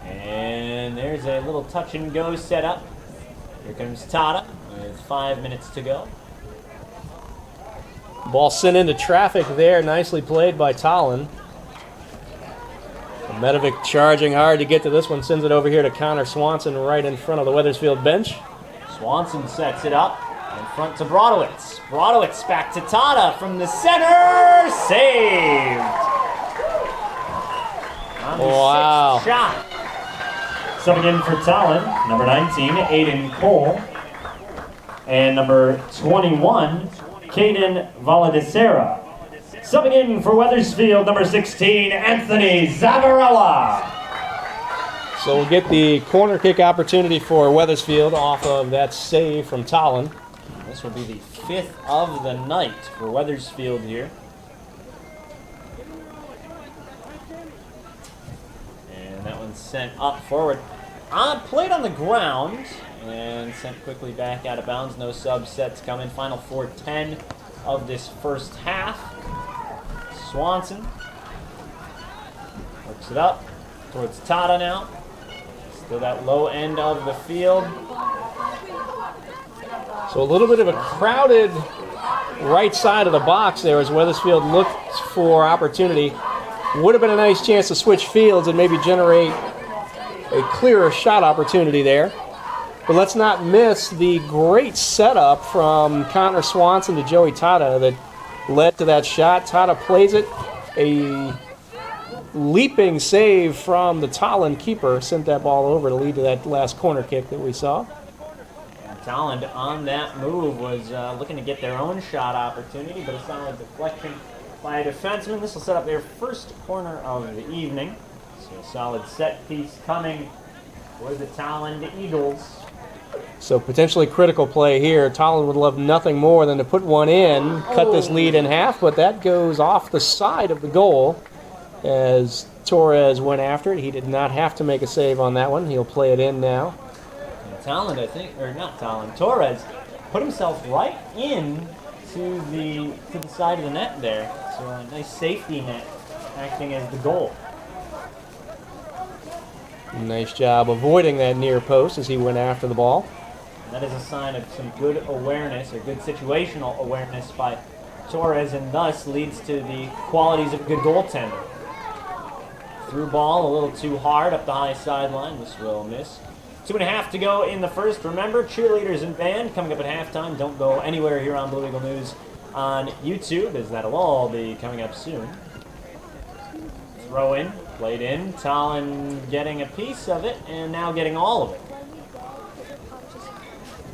And there's a little touch and go set up. Here comes Tata with 5 minutes to go. Ball sent into traffic there, nicely played by Tolland. Medovic charging hard to get to this one, sends it over here to Connor Swanson right in front of the Wethersfield bench. Swanson sets it up in front to Brodowitz. Brodowitz back to Tata from the center, saved. On the Wow. sixth shot. Subbing in for Tolland, number 19, Aiden Cole. And number 21, Caden Valadisera. Subbing in for Wethersfield, number 16, Anthony Zavarella. So we'll get the corner kick opportunity for Wethersfield off of that save from Tolland. This will be the 5th of the night for Wethersfield here. And that one's sent up forward. Played on the ground and sent quickly back out of bounds. No subsets coming. Final 4:10 of this first half. Swanson works it up towards Tata now. Still that low end of the field. So a little bit of a crowded right side of the box there as Wethersfield looked for opportunity. Would have been a nice chance to switch fields and maybe generate a clearer shot opportunity there. But let's not miss the great setup from Connor Swanson to Joey Tata that led to that shot. Tata plays it. A leaping save from the Tolland keeper sent that ball over to lead to that last corner kick that we saw. Tolland on that move was looking to get their own shot opportunity, but a solid deflection by a defenseman. This will set up their first corner of the evening. So a solid set piece coming for the Tolland Eagles. So potentially critical play here. Tolland would love nothing more than to put one in, cut this lead in half, but that goes off the side of the goal as Torres went after it. He did not have to make a save on that one. He'll play it in now. And Tolland, I think, or not Tolland, Torres put himself right in to the side of the net there. So a nice safety net acting as the goal. Nice job avoiding that near post as he went after the ball. And that is a sign of some good awareness or good situational awareness by Torres, and thus leads to the qualities of a good goaltender. Through ball a little too hard up the high sideline. This will miss. 2.5 to go in the first. Remember, cheerleaders and band coming up at halftime. Don't go anywhere here on Blue Eagle News on YouTube, as that'll all be coming up soon. Throw in, played in. Tolland getting a piece of it, and now getting all of it.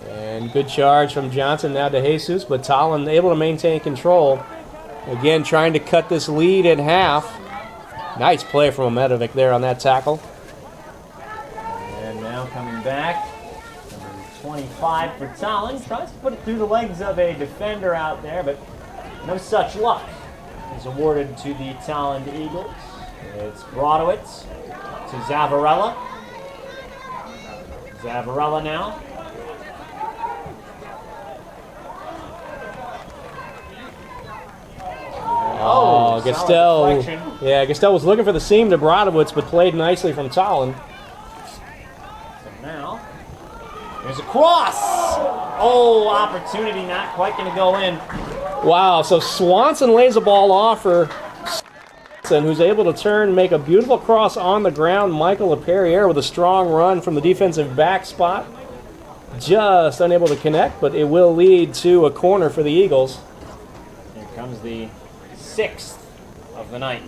And good charge from Johnson now to Jesus, but Tolland able to maintain control. Again, trying to cut this lead in half. Nice play from Omedovic there on that tackle. And now coming back, number 25 for Tolland. Tries to put it through the legs of a defender out there, but no such luck. Is awarded to the Tolland Eagles. It's Brodowitz to Zavarella. Zavarella now. Oh, Gastel. Yeah, Gastel was looking for the seam to Brodowitz, but played nicely from Tolland. So now, there's a cross. Oh, opportunity not quite going to go in. Wow, so Swanson lays the ball off for Swanson, who's able to turn, make a beautiful cross on the ground. Michael LaPerriere with a strong run from the defensive back spot. Just unable to connect, but it will lead to a corner for the Eagles. Here comes the 6th of the night.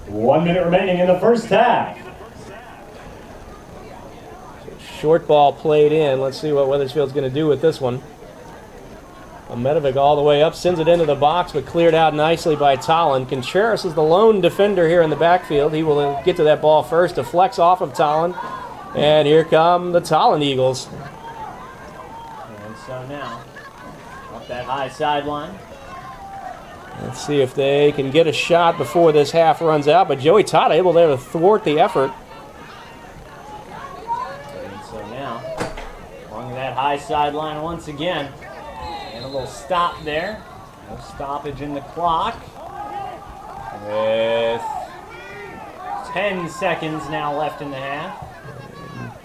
One minute remaining in the first half. Short ball played in. Let's see what Wethersfield's going to do with this one. Omedovic all the way up, sends it into the box, but cleared out nicely by Tolland. Contreras is the lone defender here in the backfield. He will get to that ball first, deflects off of Tolland. And here come the Tolland Eagles. And so now, up that high sideline. Let's see if they can get a shot before this half runs out. But Joey Todd able there to thwart the effort. And so now, along that high sideline once again. And a little stop there. No stoppage in the clock. With 10 seconds now left in the half.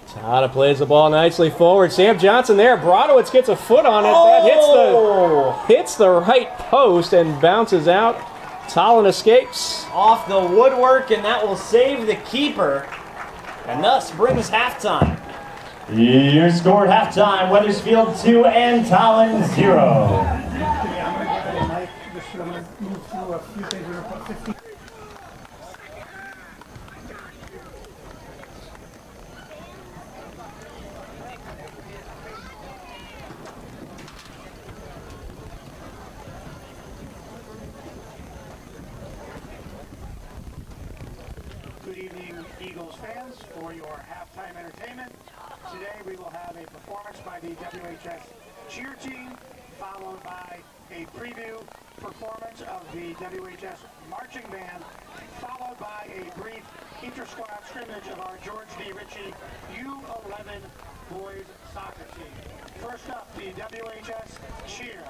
Todd plays the ball nicely forward. Sam Johnson there. Brodowitz gets a foot on it. That hits the right post and bounces out. Tolland escapes. Off the woodwork, and that will save the keeper. And thus brings halftime. Your score at halftime, Wethersfield 2 and Tolland 0. Good evening, Eagles fans, for your halftime entertainment. Today we will have a performance by the WHS cheer team, followed by a preview performance of the WHS marching band, followed by a brief inter-squad scrimmage of our George D. Ritchie U11 boys soccer team. First up, the WHS cheer.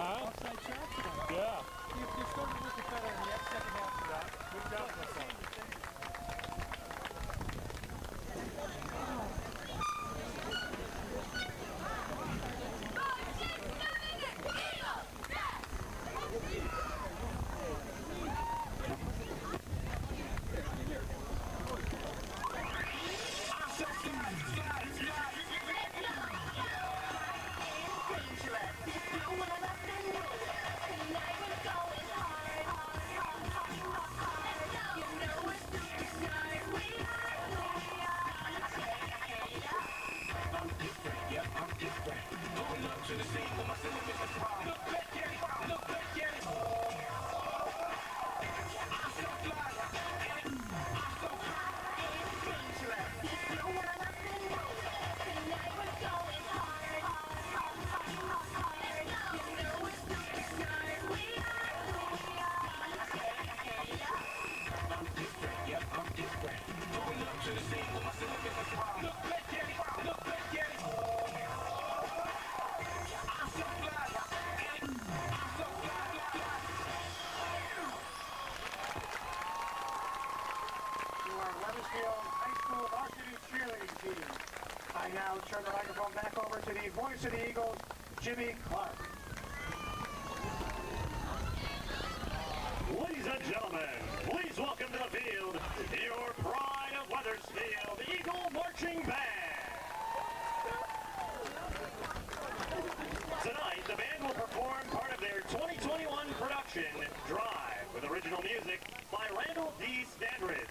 Offside shot tonight. Yeah. You're starting to look better in the second half of that. Good job, Gustafson. Wethersfield High School Varsity cheerleading team. I now turn the microphone back over to the voice of the Eagles, Jimmie Clark. Ladies and gentlemen, please welcome to the field your pride of Wethersfield, Eagle Marching Band. Tonight, the band will perform part of their 2021 production, Drive, with original music by Randall D. Standridge,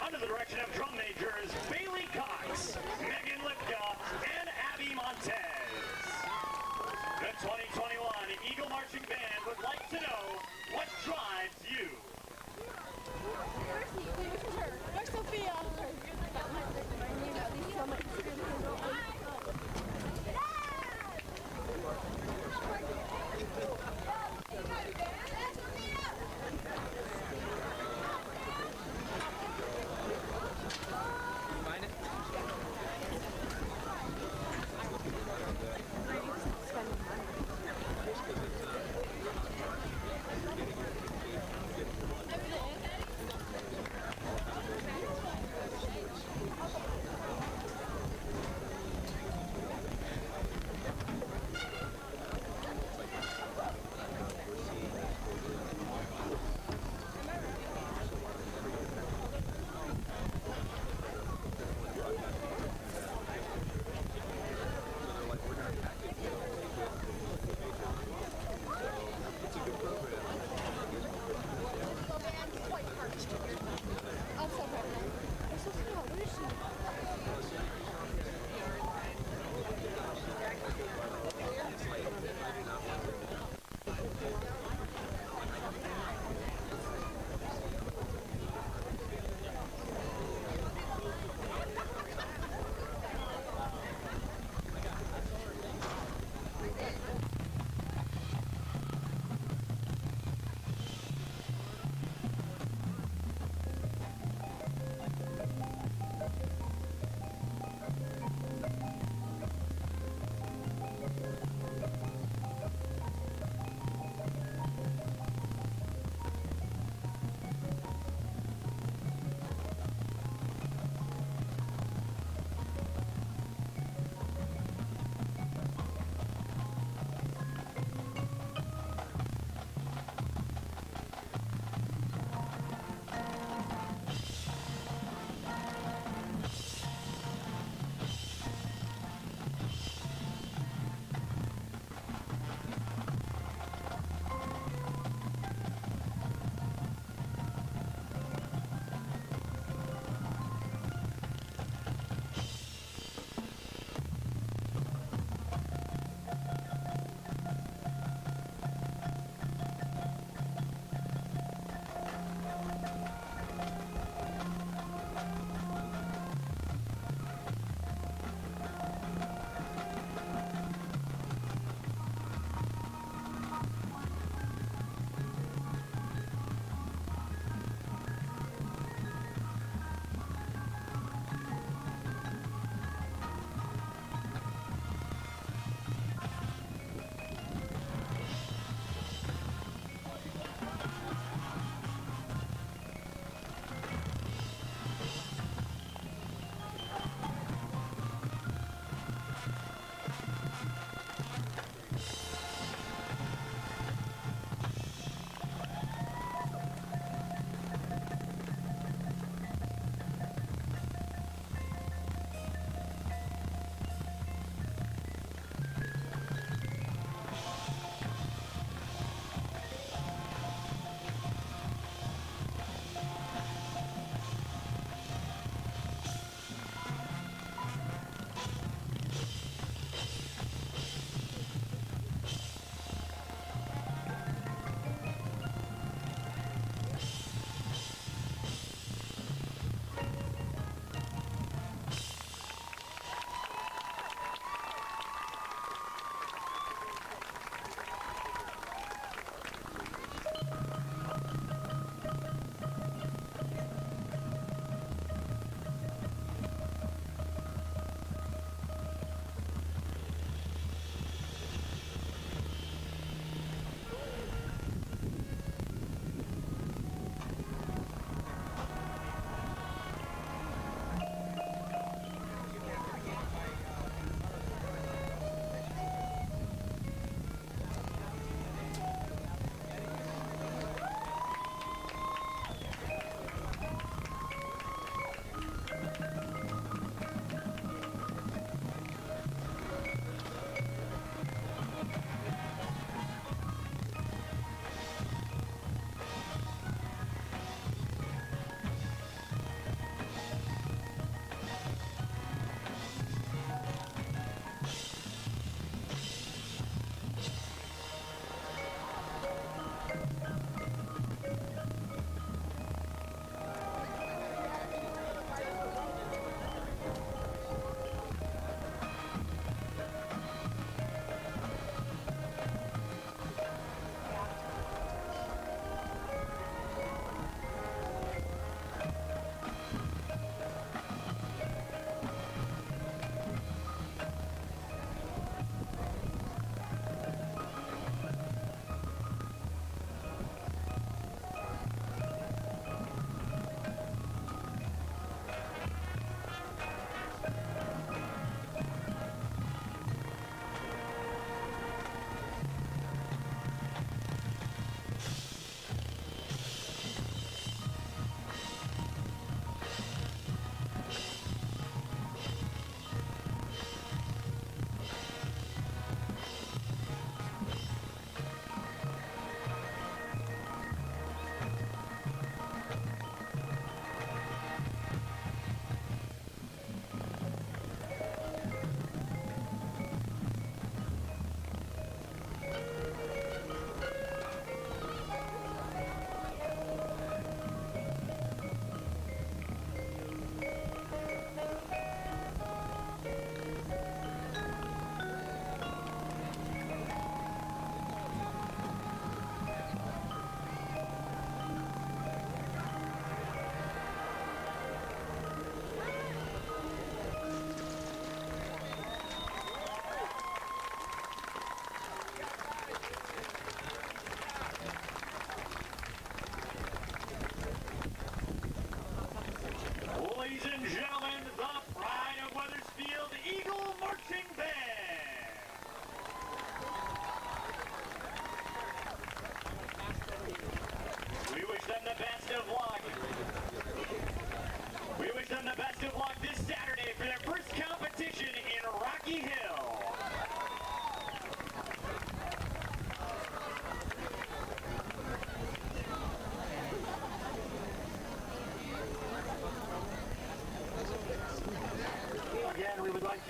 under the direction of drum majors Bailey Cox, Megan Lipka, and Abby Montez. The 2021 Eagle Marching Band would like to know what drives you. Where's Sophia? Find it?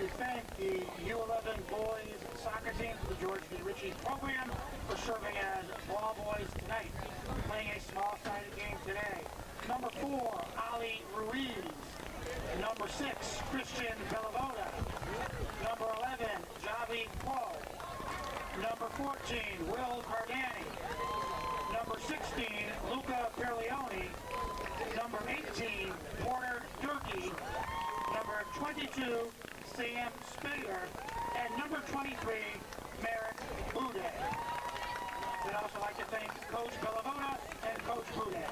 to thank the U11 boys soccer team for the George B. Ritchie program for serving as ball boys tonight, playing a small-sided game today. Number 4, Ali Ruiz. Number 6, Christian Belavoda. Number 11, Javi Paul. Number 14, Will Cardani. Number 16, Luca Perlioni. Number 18, Porter Durkee. Number 22, Sam Spader. And number 23, Merrick Boudet. We'd also like to thank Coach Belavoda and Coach Boudet.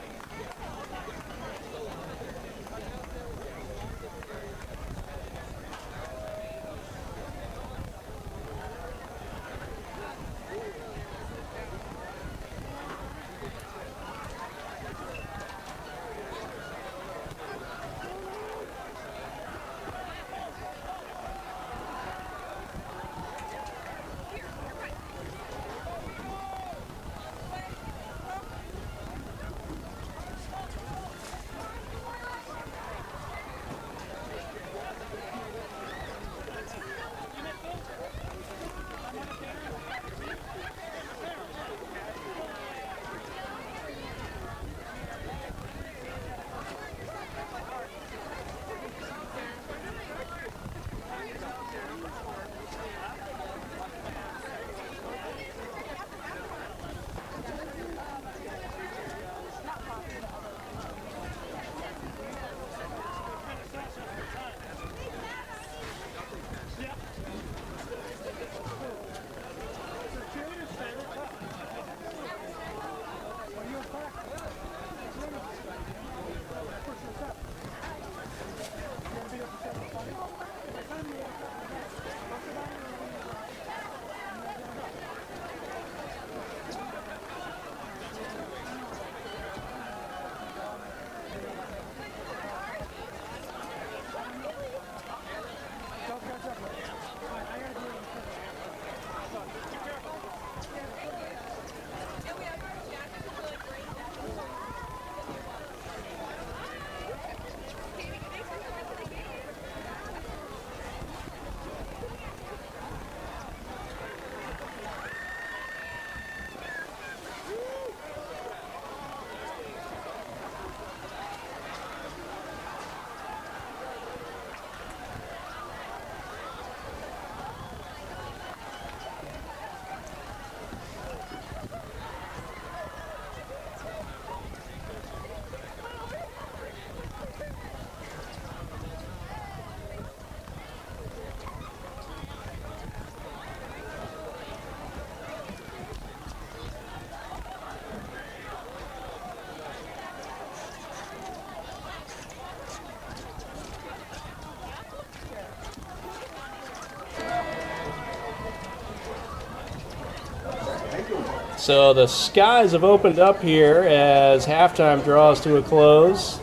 So the skies have opened up here as halftime draws to a close.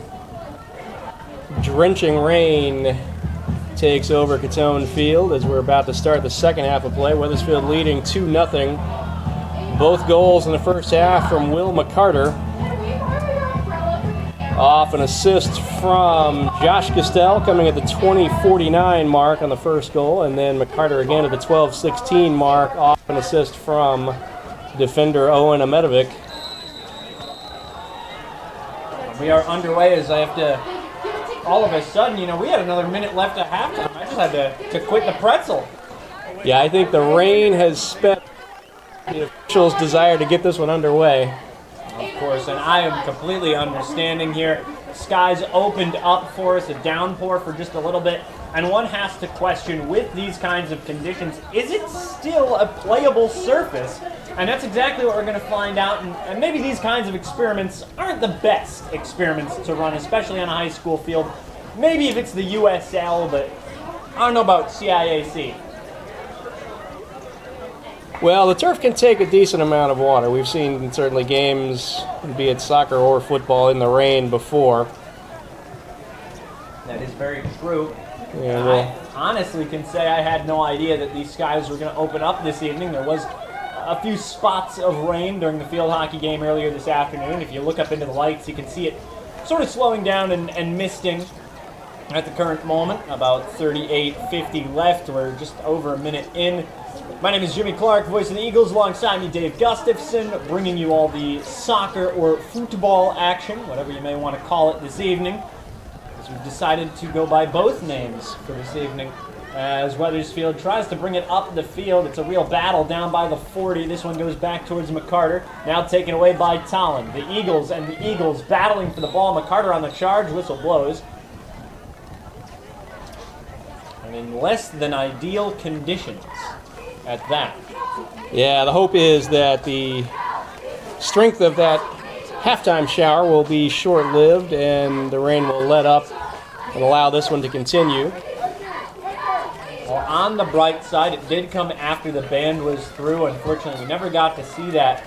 Drenching rain takes over Catone Field as we're about to start the second half of play. Wethersfield leading 2-0. Both goals in the first half from Will McCarter. Off an assist from Josh Castell coming at the 20:49 mark on the first goal, and then McCarter again at the 12:16 mark off an assist from defender Owen Amedovic. We are underway as I have to, all of a sudden, we had another minute left at halftime. I just had to quit the pretzel. Yeah, I think the rain has spent the officials' desire to get this one underway. Of course, and I am completely understanding here. Skies opened up for us, a downpour for just a little bit, and one has to question, with these kinds of conditions, is it still a playable surface? And that's exactly what we're going to find out, and maybe these kinds of experiments aren't the best experiments to run, especially on a high school field. Maybe if it's the USL, but I don't know about CIAC. Well, the turf can take a decent amount of water. We've seen certainly games, be it soccer or football, in the rain before. That is very true. Yeah, well, I honestly can say I had no idea that these skies were going to open up this evening. There was a few spots of rain during the field hockey game earlier this afternoon. If you look up into the lights, you can see it sort of slowing down and misting. at the current moment. About 38:50 left. We're just over a minute in. My name is Jimmie Clark, voice of the Eagles. Alongside me, Dave Gustafson, bringing you all the soccer or football action, whatever you may want to call it this evening. As we've decided to go by both names for this evening. As Wethersfield tries to bring it up the field. It's a real battle down by the 40. This one goes back towards McCarter. Now taken away by Tolland. The Eagles battling for the ball. McCarter on the charge. Whistle blows. And in less than ideal conditions at that. Yeah, the hope is that the strength of that halftime shower will be short-lived and the rain will let up and allow this one to continue. Well, on the bright side, it did come after the band was through. Unfortunately, we never got to see that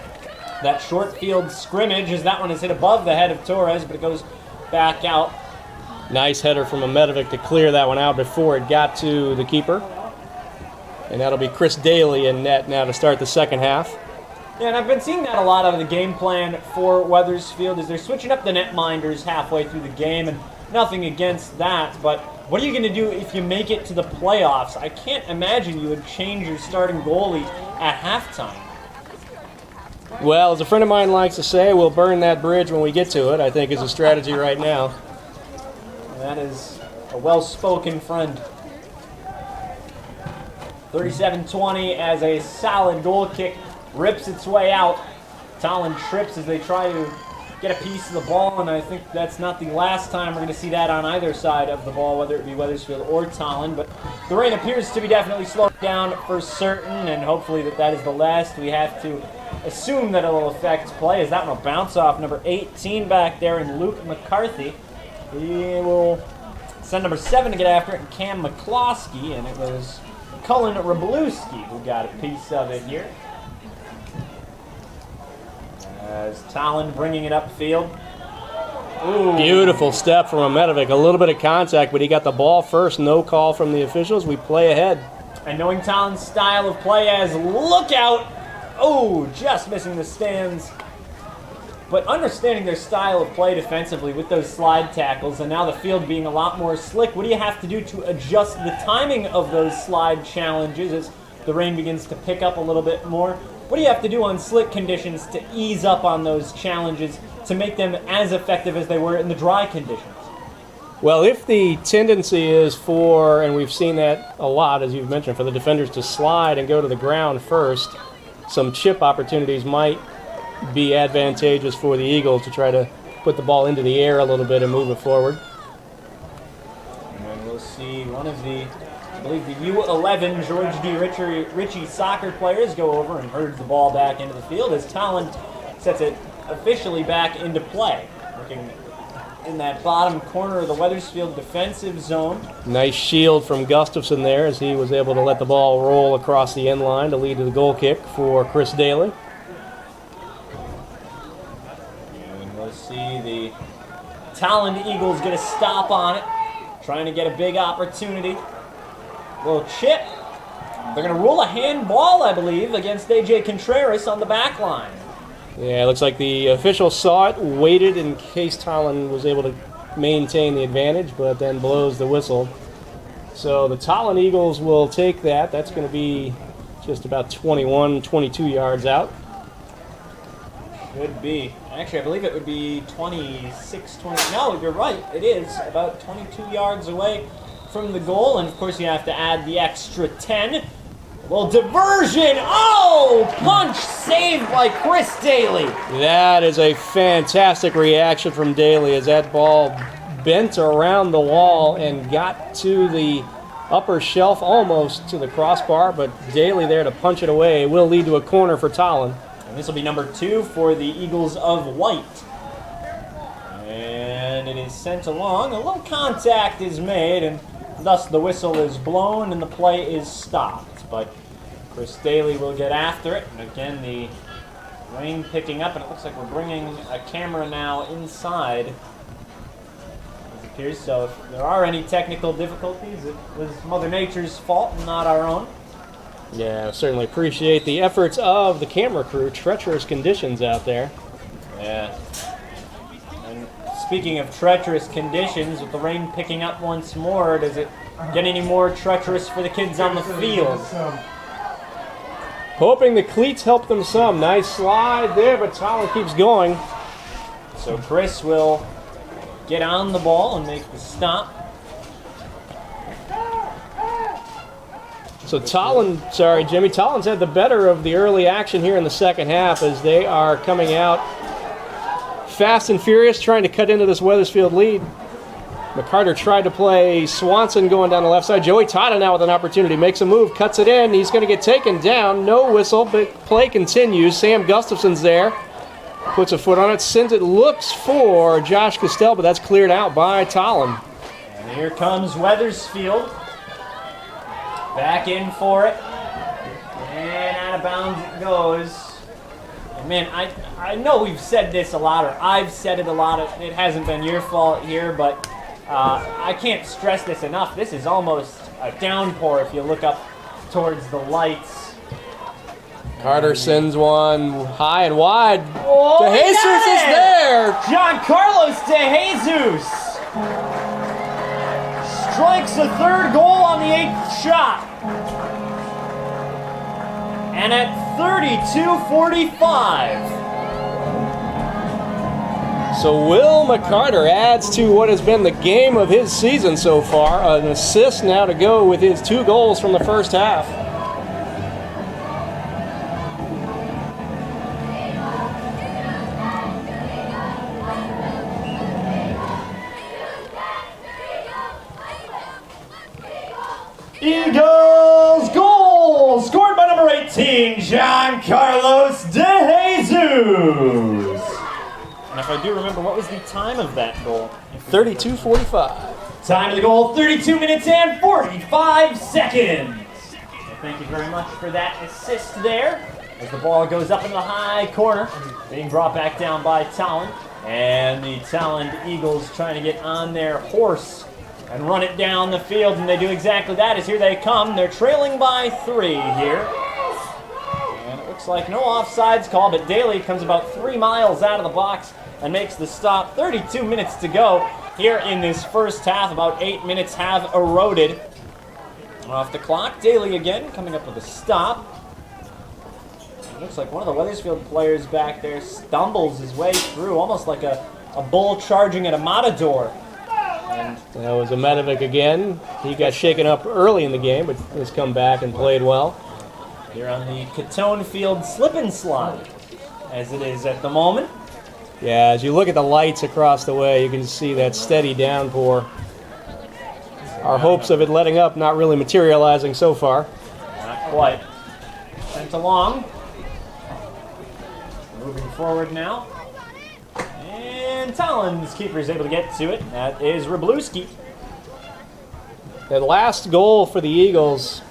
short field scrimmage, as that one is hit above the head of Torres, but it goes back out. Nice header from Ahmetovic to clear that one out before it got to the keeper. And that'll be Chris Daly in net now to start the second half. Yeah, and I've been seeing that a lot out of the game plan for Wethersfield, is they're switching up the netminders halfway through the game, and nothing against that, but what are you going to do if you make it to the playoffs? I can't imagine you would change your starting goalie at halftime. Well, as a friend of mine likes to say, we'll burn that bridge when we get to it, I think is a strategy right now. That is a well-spoken friend. 37-20 as a solid goal kick rips its way out. Tolland trips as they try to get a piece of the ball, and I think that's not the last time we're going to see that on either side of the ball, whether it be Wethersfield or Tolland. But the rain appears to be definitely slowing down for certain, and hopefully that is the last. We have to assume that it will affect play, as that one will bounce off number 18 back there in Luke McCarthy. He will send number 7 to get after it, and Cam McCloskey, and it was Cullen Rablewski who got a piece of it here. As Tolland bringing it upfield. Ooh. Beautiful step from Ahmetovic. A little bit of contact, but he got the ball first. No call from the officials. We play ahead. And knowing Tolland's style of play as look out. Oh, just missing the stands. But understanding their style of play defensively with those slide tackles, and now the field being a lot more slick, what do you have to do to adjust the timing of those slide challenges as the rain begins to pick up a little bit more? What do you have to do on slick conditions to ease up on those challenges to make them as effective as they were in the dry conditions? Well, if the tendency is for, and we've seen that a lot, as you've mentioned, for the defenders to slide and go to the ground first, some chip opportunities might be advantageous for the Eagles to try to put the ball into the air a little bit and move it forward. And we'll see one of the, I believe the U11 George D. Ritchie soccer players go over and herds the ball back into the field as Tolland sets it officially back into play. Looking in that bottom corner of the Wethersfield defensive zone. Nice shield from Gustafson there as he was able to let the ball roll across the end line to lead to the goal kick for Chris Daly. And we'll see the Tolland Eagles get a stop on it, trying to get a big opportunity. Little chip. They're going to rule a handball, I believe, against A.J. Contreras on the back line. Yeah, it looks like the official saw it, waited in case Tolland was able to maintain the advantage, but then blows the whistle. So the Tolland Eagles will take that. That's going to be just about 21, 22 yards out. Could be. Actually, I believe it would be 26, 20. No, you're right. It is about 22 yards away from the goal. And, of course, you have to add the extra 10. A little diversion. Oh, punch saved by Chris Daly. That is a fantastic reaction from Daly as that ball bent around the wall and got to the upper shelf, almost to the crossbar, but Daly there to punch it away. It will lead to a corner for Tolland. And this will be number 2 for the Eagles of White. And it is sent along. A little contact is made, and thus the whistle is blown and the play is stopped. But Chris Daly will get after it. And again, the rain picking up, and it looks like we're bringing a camera now inside. It appears so. If there are any technical difficulties, it was Mother Nature's fault and not our own. Yeah, I certainly appreciate the efforts of the camera crew. Treacherous conditions out there. Yeah. And speaking of treacherous conditions, with the rain picking up once more, does it get any more treacherous for the kids on the field? Hoping the cleats help them some. Nice slide there, but Tolland keeps going. So Chris will get on the ball and make the stop. So Jimmie, Tolland's had the better of the early action here in the second half as they are coming out fast and furious, trying to cut into this Wethersfield lead. McCarter tried to play Swanson going down the left side. Joey Tada now with an opportunity. Makes a move, cuts it in. He's going to get taken down. No whistle, but play continues. Sam Gustafson's there. Puts a foot on it. Sends it. Looks for Josh Castell, but that's cleared out by Tolland. And here comes Wethersfield. Back in for it. And out of bounds it goes. And man, I know we've said this a lot, or I've said it a lot. It hasn't been your fault here, but I can't stress this enough. This is almost a downpour if you look up towards the lights. Carter sends one high and wide. Oh, DeJesus is there. Giancarlos DeJesus strikes a third goal on the 8th shot. And at 32:45. So Will McCarter adds to what has been the game of his season so far. An assist now to go with his 2 goals from the first half. Eagles goal scored by number 18, Giancarlos DeJesus. And if I do remember, what was the time of that goal? 32:45. Time of the goal, 32 minutes and 45 seconds. Well, thank you very much for that assist there. As the ball goes up in the high corner, being brought back down by Tolland. And the Tolland Eagles trying to get on their horse and run it down the field, and they do exactly that as here they come. They're trailing by 3 here. And it looks like no offsides call, but Daly comes about 3 miles out of the box and makes the stop. 32 minutes to go here in this first half. About 8 minutes have eroded off the clock. Daly again coming up with a stop. It looks like one of the Wethersfield players back there stumbles his way through, almost like a bull charging at a matador. And that was Ametovic again. He got shaken up early in the game, but has come back and played well. Here on the Catone Field slip and slide, as it is at the moment. Yeah, as you look at the lights across the way, you can see that steady downpour. Our hopes of it letting up not really materializing so far. Not quite. Sent along. Moving forward now. And Tolland's keeper is able to get to it. That is Wroblewski. That last goal for the Eagles,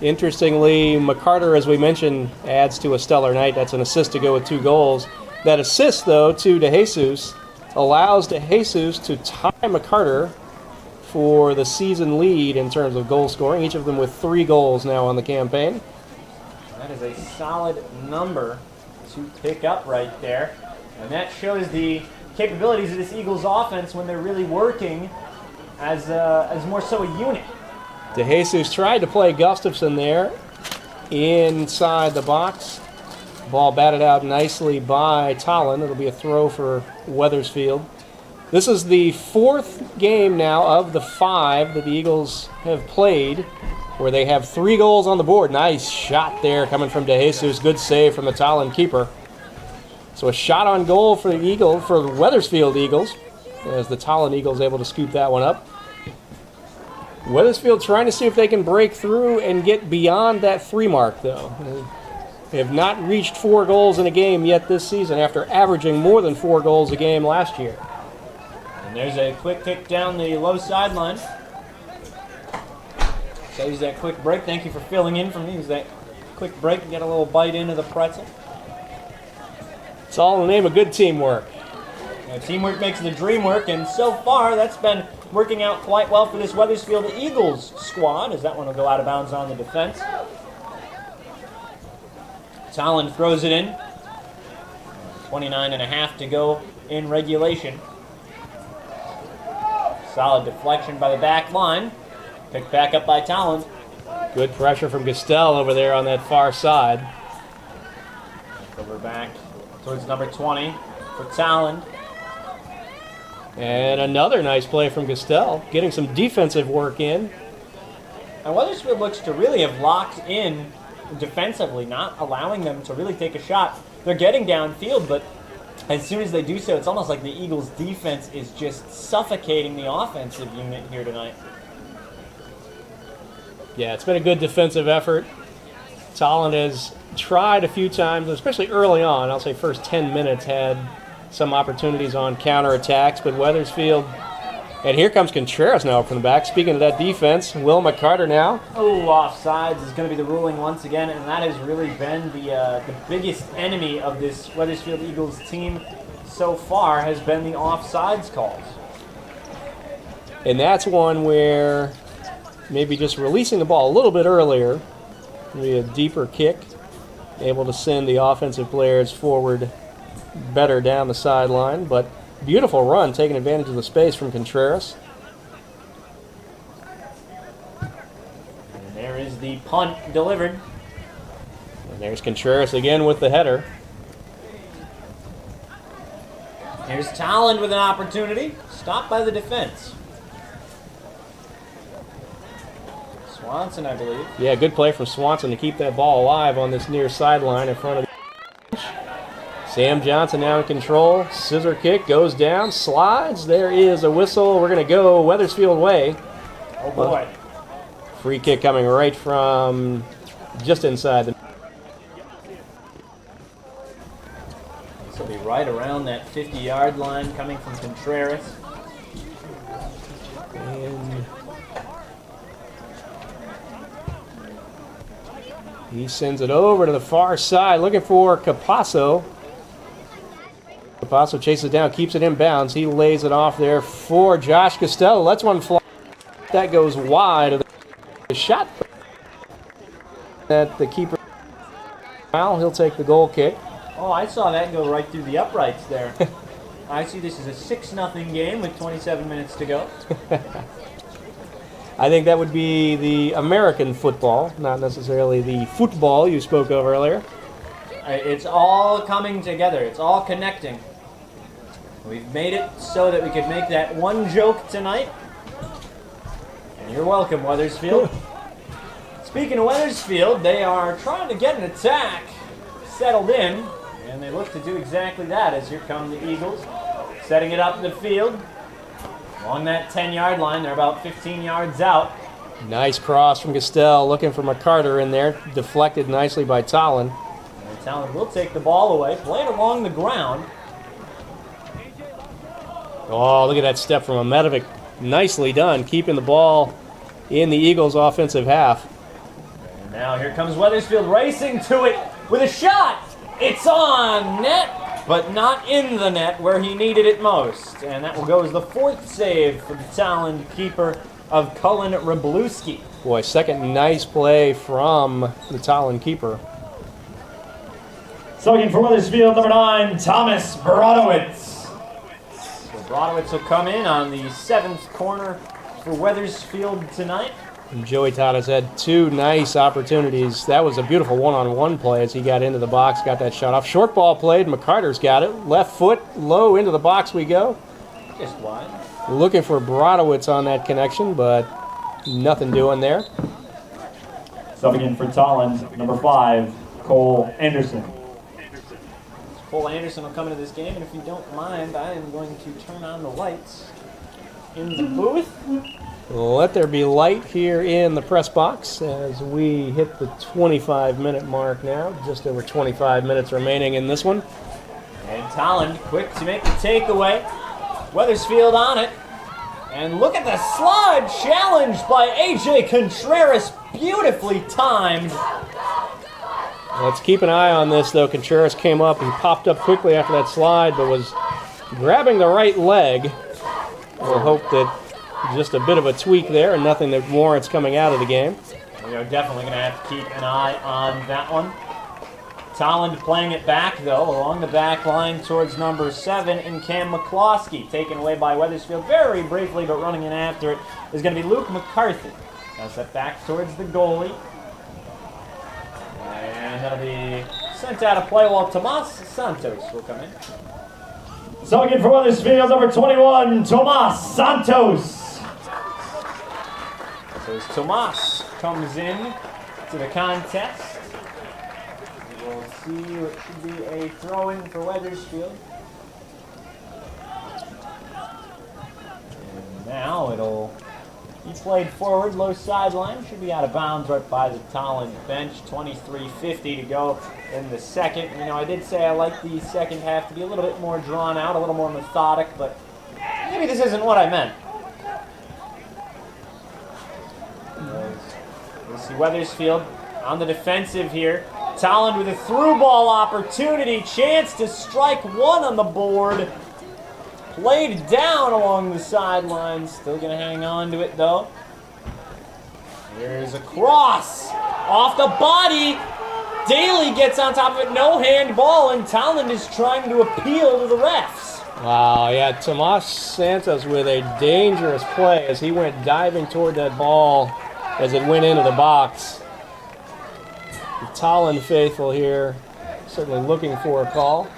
interestingly, McCarter, as we mentioned, adds to a stellar night. That's an assist to go with 2 goals. That assist, though, to DeJesus allows DeJesus to tie McCarter for the season lead in terms of goal scoring, each of them with 3 goals now on the campaign. That is a solid number to pick up right there. And that shows the capabilities of this Eagles offense when they're really working as more so a unit. DeJesus tried to play Gustafson there inside the box. Ball batted out nicely by Tolland. It'll be a throw for Wethersfield. This is the 4th game now of the 5 that the Eagles have played where they have 3 goals on the board. Nice shot there coming from DeJesus. Good save from the Tolland keeper. So a shot on goal for the Wethersfield Eagles, as the Tolland Eagles able to scoop that one up. Wethersfield trying to see if they can break through and get beyond that 3 mark, though. They have not reached 4 goals in a game yet this season after averaging more than 4 goals a game last year. And there's a quick kick down the low sideline. So use that quick break. Thank you for filling in for me. Use that quick break and get a little bite into the pretzel. It's all in the name of good teamwork. Teamwork makes the dream work, and so far that's been working out quite well for this Wethersfield Eagles squad, as that one will go out of bounds on the defense. Tolland throws it in. 29.5 to go in regulation. Solid deflection by the back line. Picked back up by Tolland. Good pressure from Gustafson over there on that far side. Over back towards number 20 for Tolland. And another nice play from Gustafson, getting some defensive work in. And Wethersfield looks to really have locked in defensively, not allowing them to really take a shot. They're getting downfield, but as soon as they do so, it's almost like the Eagles' defense is just suffocating the offensive unit here tonight. Yeah, it's been a good defensive effort. Tolland has tried a few times, especially early on. I'll say first 10 minutes had some opportunities on counterattacks, but Wethersfield, and here comes Contreras now from the back. Speaking of that defense, Will McCarter now. Oh, offsides is going to be the ruling once again, and that has really been the biggest enemy of this Wethersfield Eagles team so far has been the offsides calls. And that's one where maybe just releasing the ball a little bit earlier, maybe a deeper kick, able to send the offensive players forward better down the sideline, but beautiful run, taking advantage of the space from Contreras. And there is the punt delivered. And there's Contreras again with the header. Here's Tolland with an opportunity. Stopped by the defense. Swanson, I believe. Yeah, good play from Swanson to keep that ball alive on this near sideline in front of the bench. Sam Johnson now in control. Scissor kick goes down, slides. There is a whistle. We're going to go Wethersfield way. Oh boy. Free kick coming right from just inside the. This will be right around that 50-yard line coming from Contreras. And he sends it over to the far side, looking for Capasso. Capasso chases it down, keeps it in bounds. He lays it off there for Josh Costello. Lets one fly. That goes wide. The shot that the keeper. He'll take the goal kick. Oh, I saw that go right through the uprights there. I see this is a 6-0 game with 27 minutes to go. I think that would be the American football, not necessarily the football you spoke of earlier. It's all coming together. It's all connecting. We've made it so that we could make that one joke tonight. And you're welcome, Wethersfield. Speaking of Wethersfield, they are trying to get an attack settled in, and they look to do exactly that as here come the Eagles, setting it up in the field. Along that 10-yard line, they're about 15 yards out. Nice cross from Gustafson, looking for McCarter in there. Deflected nicely by Tolland. And Tolland will take the ball away, play it along the ground. Oh, look at that step from Amedovic. Nicely done, keeping the ball in the Eagles' offensive half. And now here comes Wethersfield racing to it with a shot. It's on net, but not in the net where he needed it most. And that will go as the fourth save for the Tolland keeper of Cullen Rablewski. Boy, second nice play from the Tolland keeper. Subbing for Wethersfield, number 9, Thomas Brodowitz. So Brodowitz will come in on the 7th corner for Wethersfield tonight. And Joey Todd has had two nice opportunities. That was a beautiful one-on-one play as he got into the box, got that shot off. Short ball played, McCarter's got it. Left foot, low into the box we go. Just wide. Looking for Brodowitz on that connection, but nothing doing there. Subbing in for Tolland, number 5, Cole Anderson. Cole Anderson will come into this game, and if you don't mind, I am going to turn on the lights in the booth. Let there be light here in the press box as we hit the 25-minute mark now. Just over 25 minutes remaining in this one. And Tolland quick to make the takeaway. Wethersfield on it. And look at the slide challenged by A.J. Contreras. Beautifully timed. Let's keep an eye on this, though. Contreras came up and popped up quickly after that slide, but was grabbing the right leg. We'll hope that just a bit of a tweak there and nothing that warrants coming out of the game. We are definitely going to have to keep an eye on that one. Tolland playing it back, though, along the back line towards number 7 in Cam McCloskey. Taken away by Wethersfield very briefly, but running in after it is going to be Luke McCarthy. Now set back towards the goalie. And that'll be sent out of play while Tomas Santos will come in. So again for Wethersfield, number 21, Tomas Santos. So as Tomas comes in to the contest, we'll see what should be a throw-in for Wethersfield. And now it'll be played forward, low sideline, should be out of bounds right by the Tolland bench. 23:50 to go in the second. You know, I did say I like the second half to be a little bit more drawn out, a little more methodic, but maybe this isn't what I meant. We'll see Wethersfield on the defensive here. Tolland with a through ball opportunity, chance to strike one on the board. Played down along the sidelines. Still going to hang on to it, though. Here's a cross. Off the body. Daly gets on top of it. No handball, and Tolland is trying to appeal to the refs. Wow, yeah, Tomas Santos with a dangerous play as he went diving toward that ball as it went into the box. The Tolland faithful here certainly looking for a call.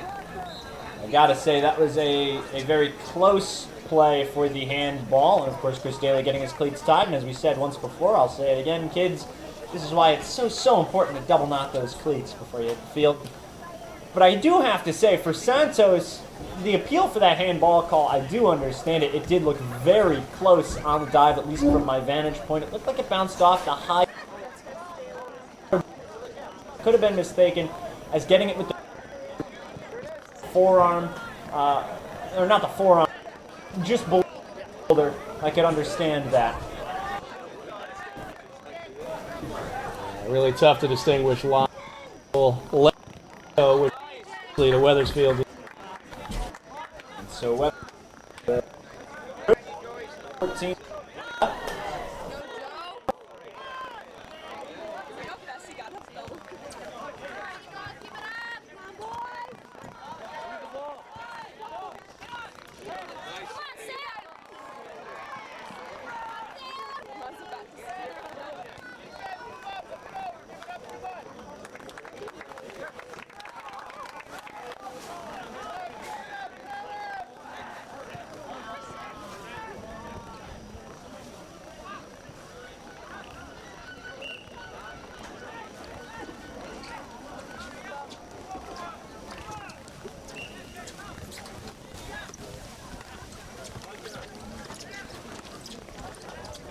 I gotta say, that was a very close play for the handball. And of course, Chris Daly getting his cleats tied. And as we said once before, I'll say it again, kids, this is why it's so important to double knot those cleats before you hit the field. But I do have to say, for Santos, the appeal for that handball call, I do understand it. It did look very close on the dive, at least from my vantage point. It looked like it bounced off the high. Could have been mistaken as getting it with the forearm, or not the forearm, just below the shoulder. I could understand that. Really tough to distinguish line. With to Wethersfield. So 14.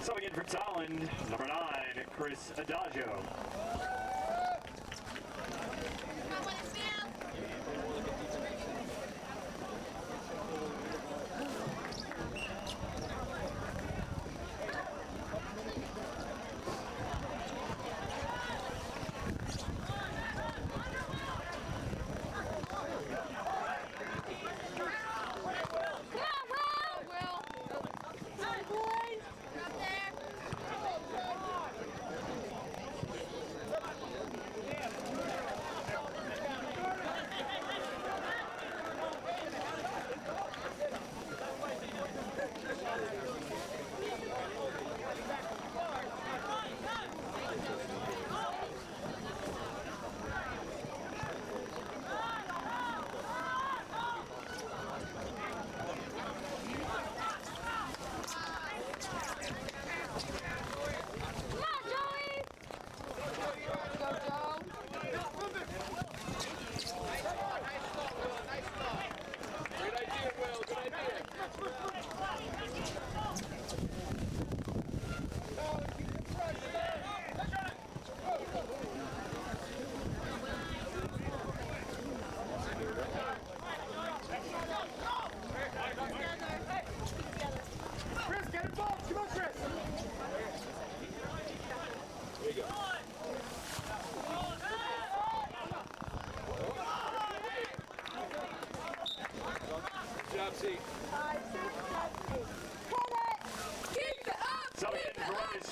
So again for Tolland, number 9, Chris Adagio.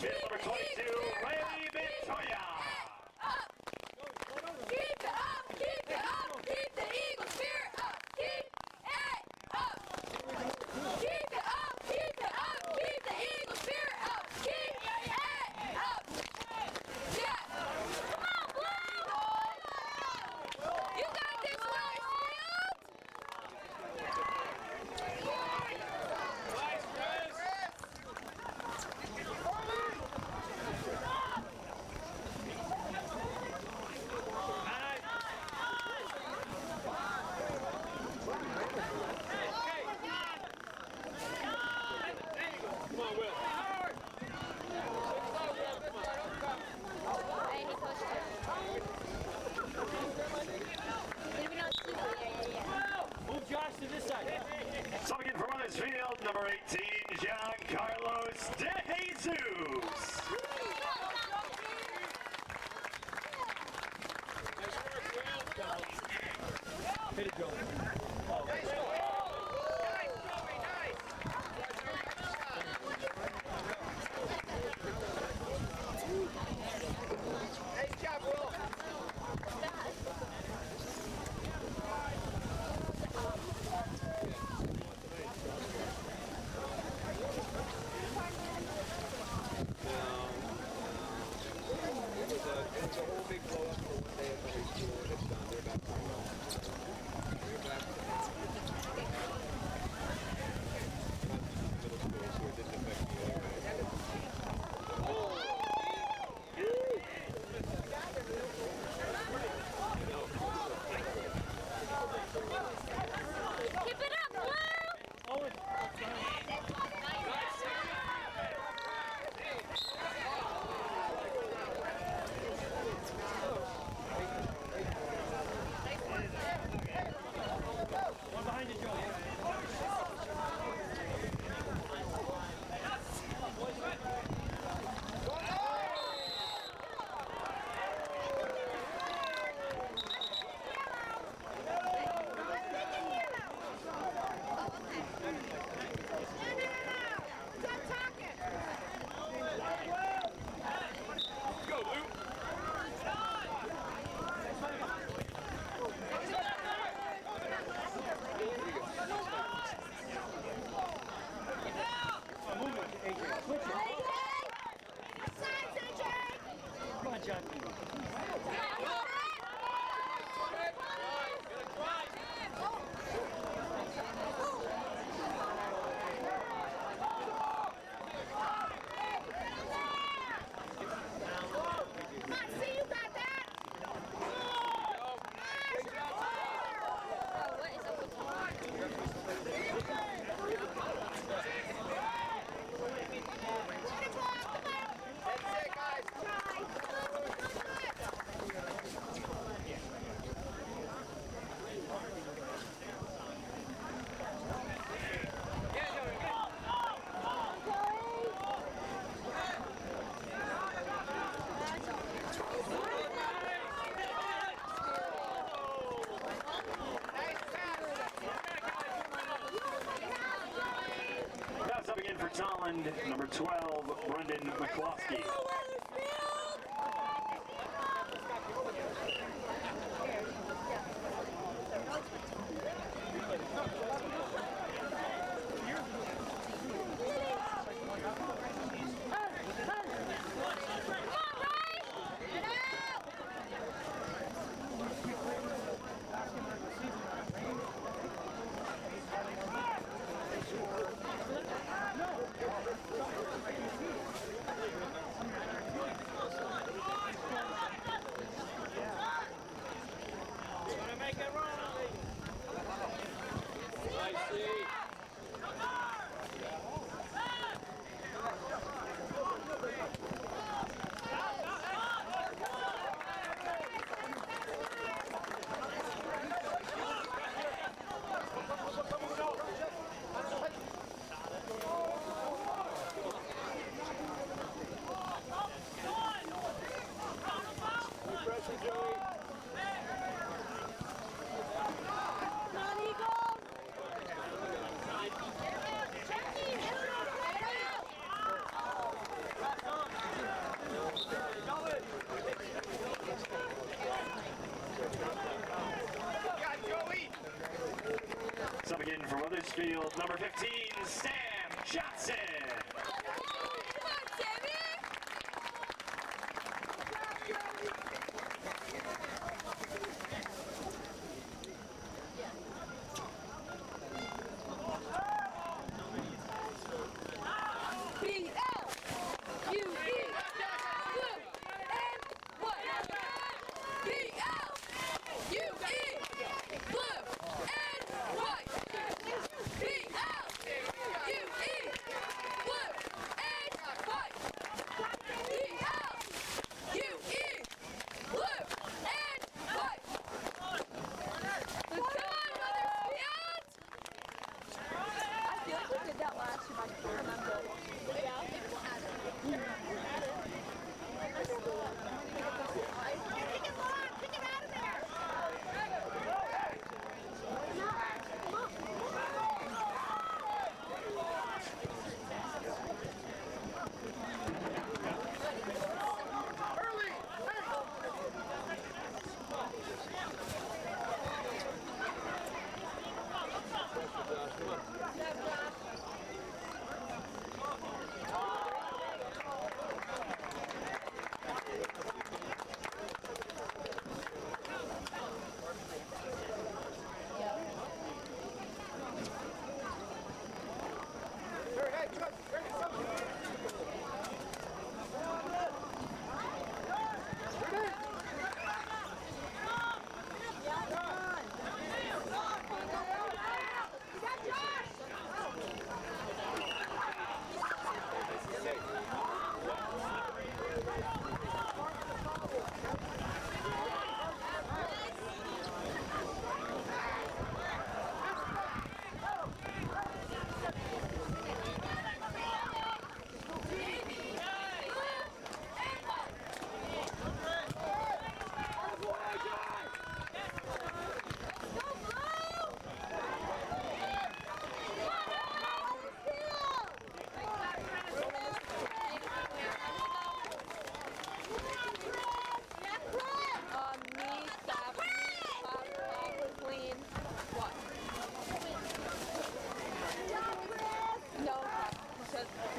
Number 22, Riley Victoria. Keep it up! Coming in from Wethersfield, number 18, Giancarlos De Jesus. Hit it, Joey. Nice job, Will. It's a whole big blow up for one day at the high school, and it's done. They're back to normal. They're back to middle school, so it didn't affect me anyway. Keep it up, Blue! One behind you, Joey. Come on, John. That's it, guys. Now subbing in for Tolland, number 12, Brendan McCloskey. Subbing in for Wethersfield, number 15, Sam Johnson. ask you, but I can't remember. Yeah. Pick it long! Pick it out of there!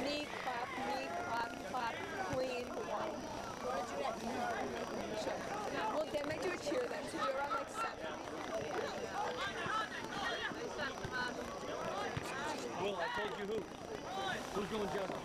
Knee, clap, clean. Sure. Well, they might do a cheer then, so we're on like 7. Will, I told you who. Who's going jumping?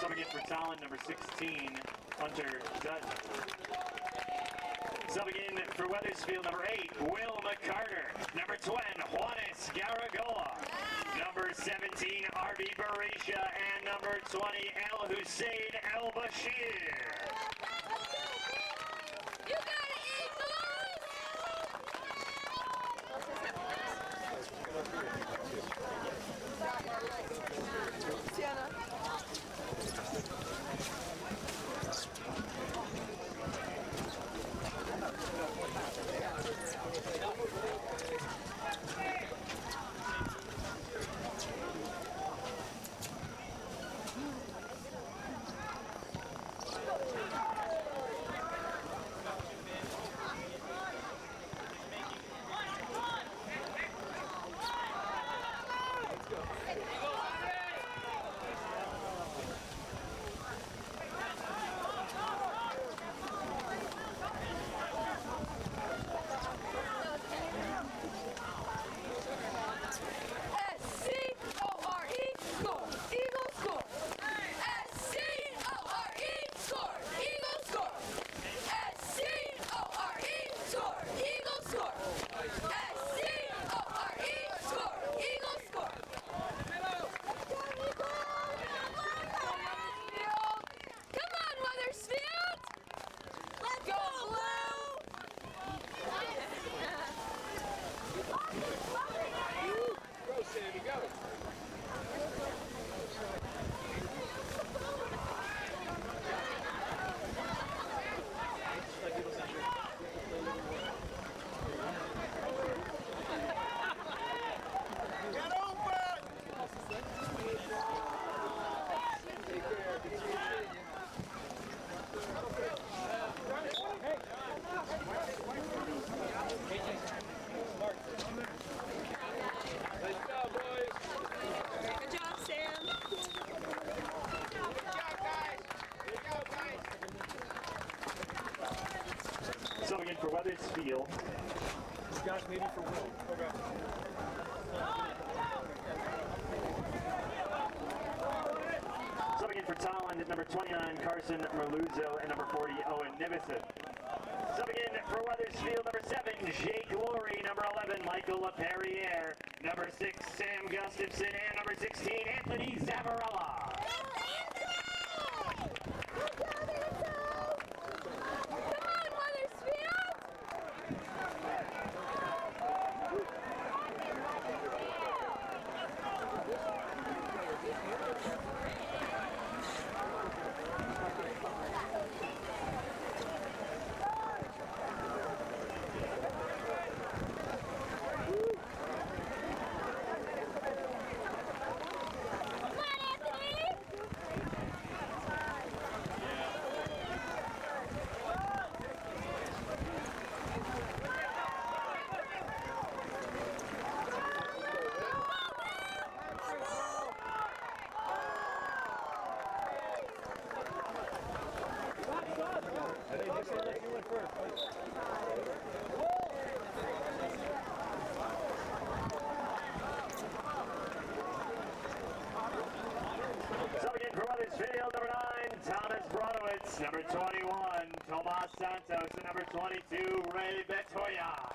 Subbing in for Tolland, number 16, Hunter Dutton. Subbing in for Wethersfield, number 8, Will McCarter. Number 20, Juanes Garagola. Number 17, R.B. Barisha. And number 20, El Hussein El Bashir. You got it, Eagles! Sienna. Wethersfield. Josh, maybe for Will. Okay. Subbing in for Tolland at number 29, Carson Merluzzo, and number 40, Owen Nivison. Subbing in for Wethersfield, number 7, Jake Laurie, number 11, Michael LaPerriere, number 6, Sam Gustafson, and number 16, Anthony Zavarella. Number 21, Tomas Santos, and number 22, Ray Betoya.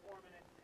Foreman and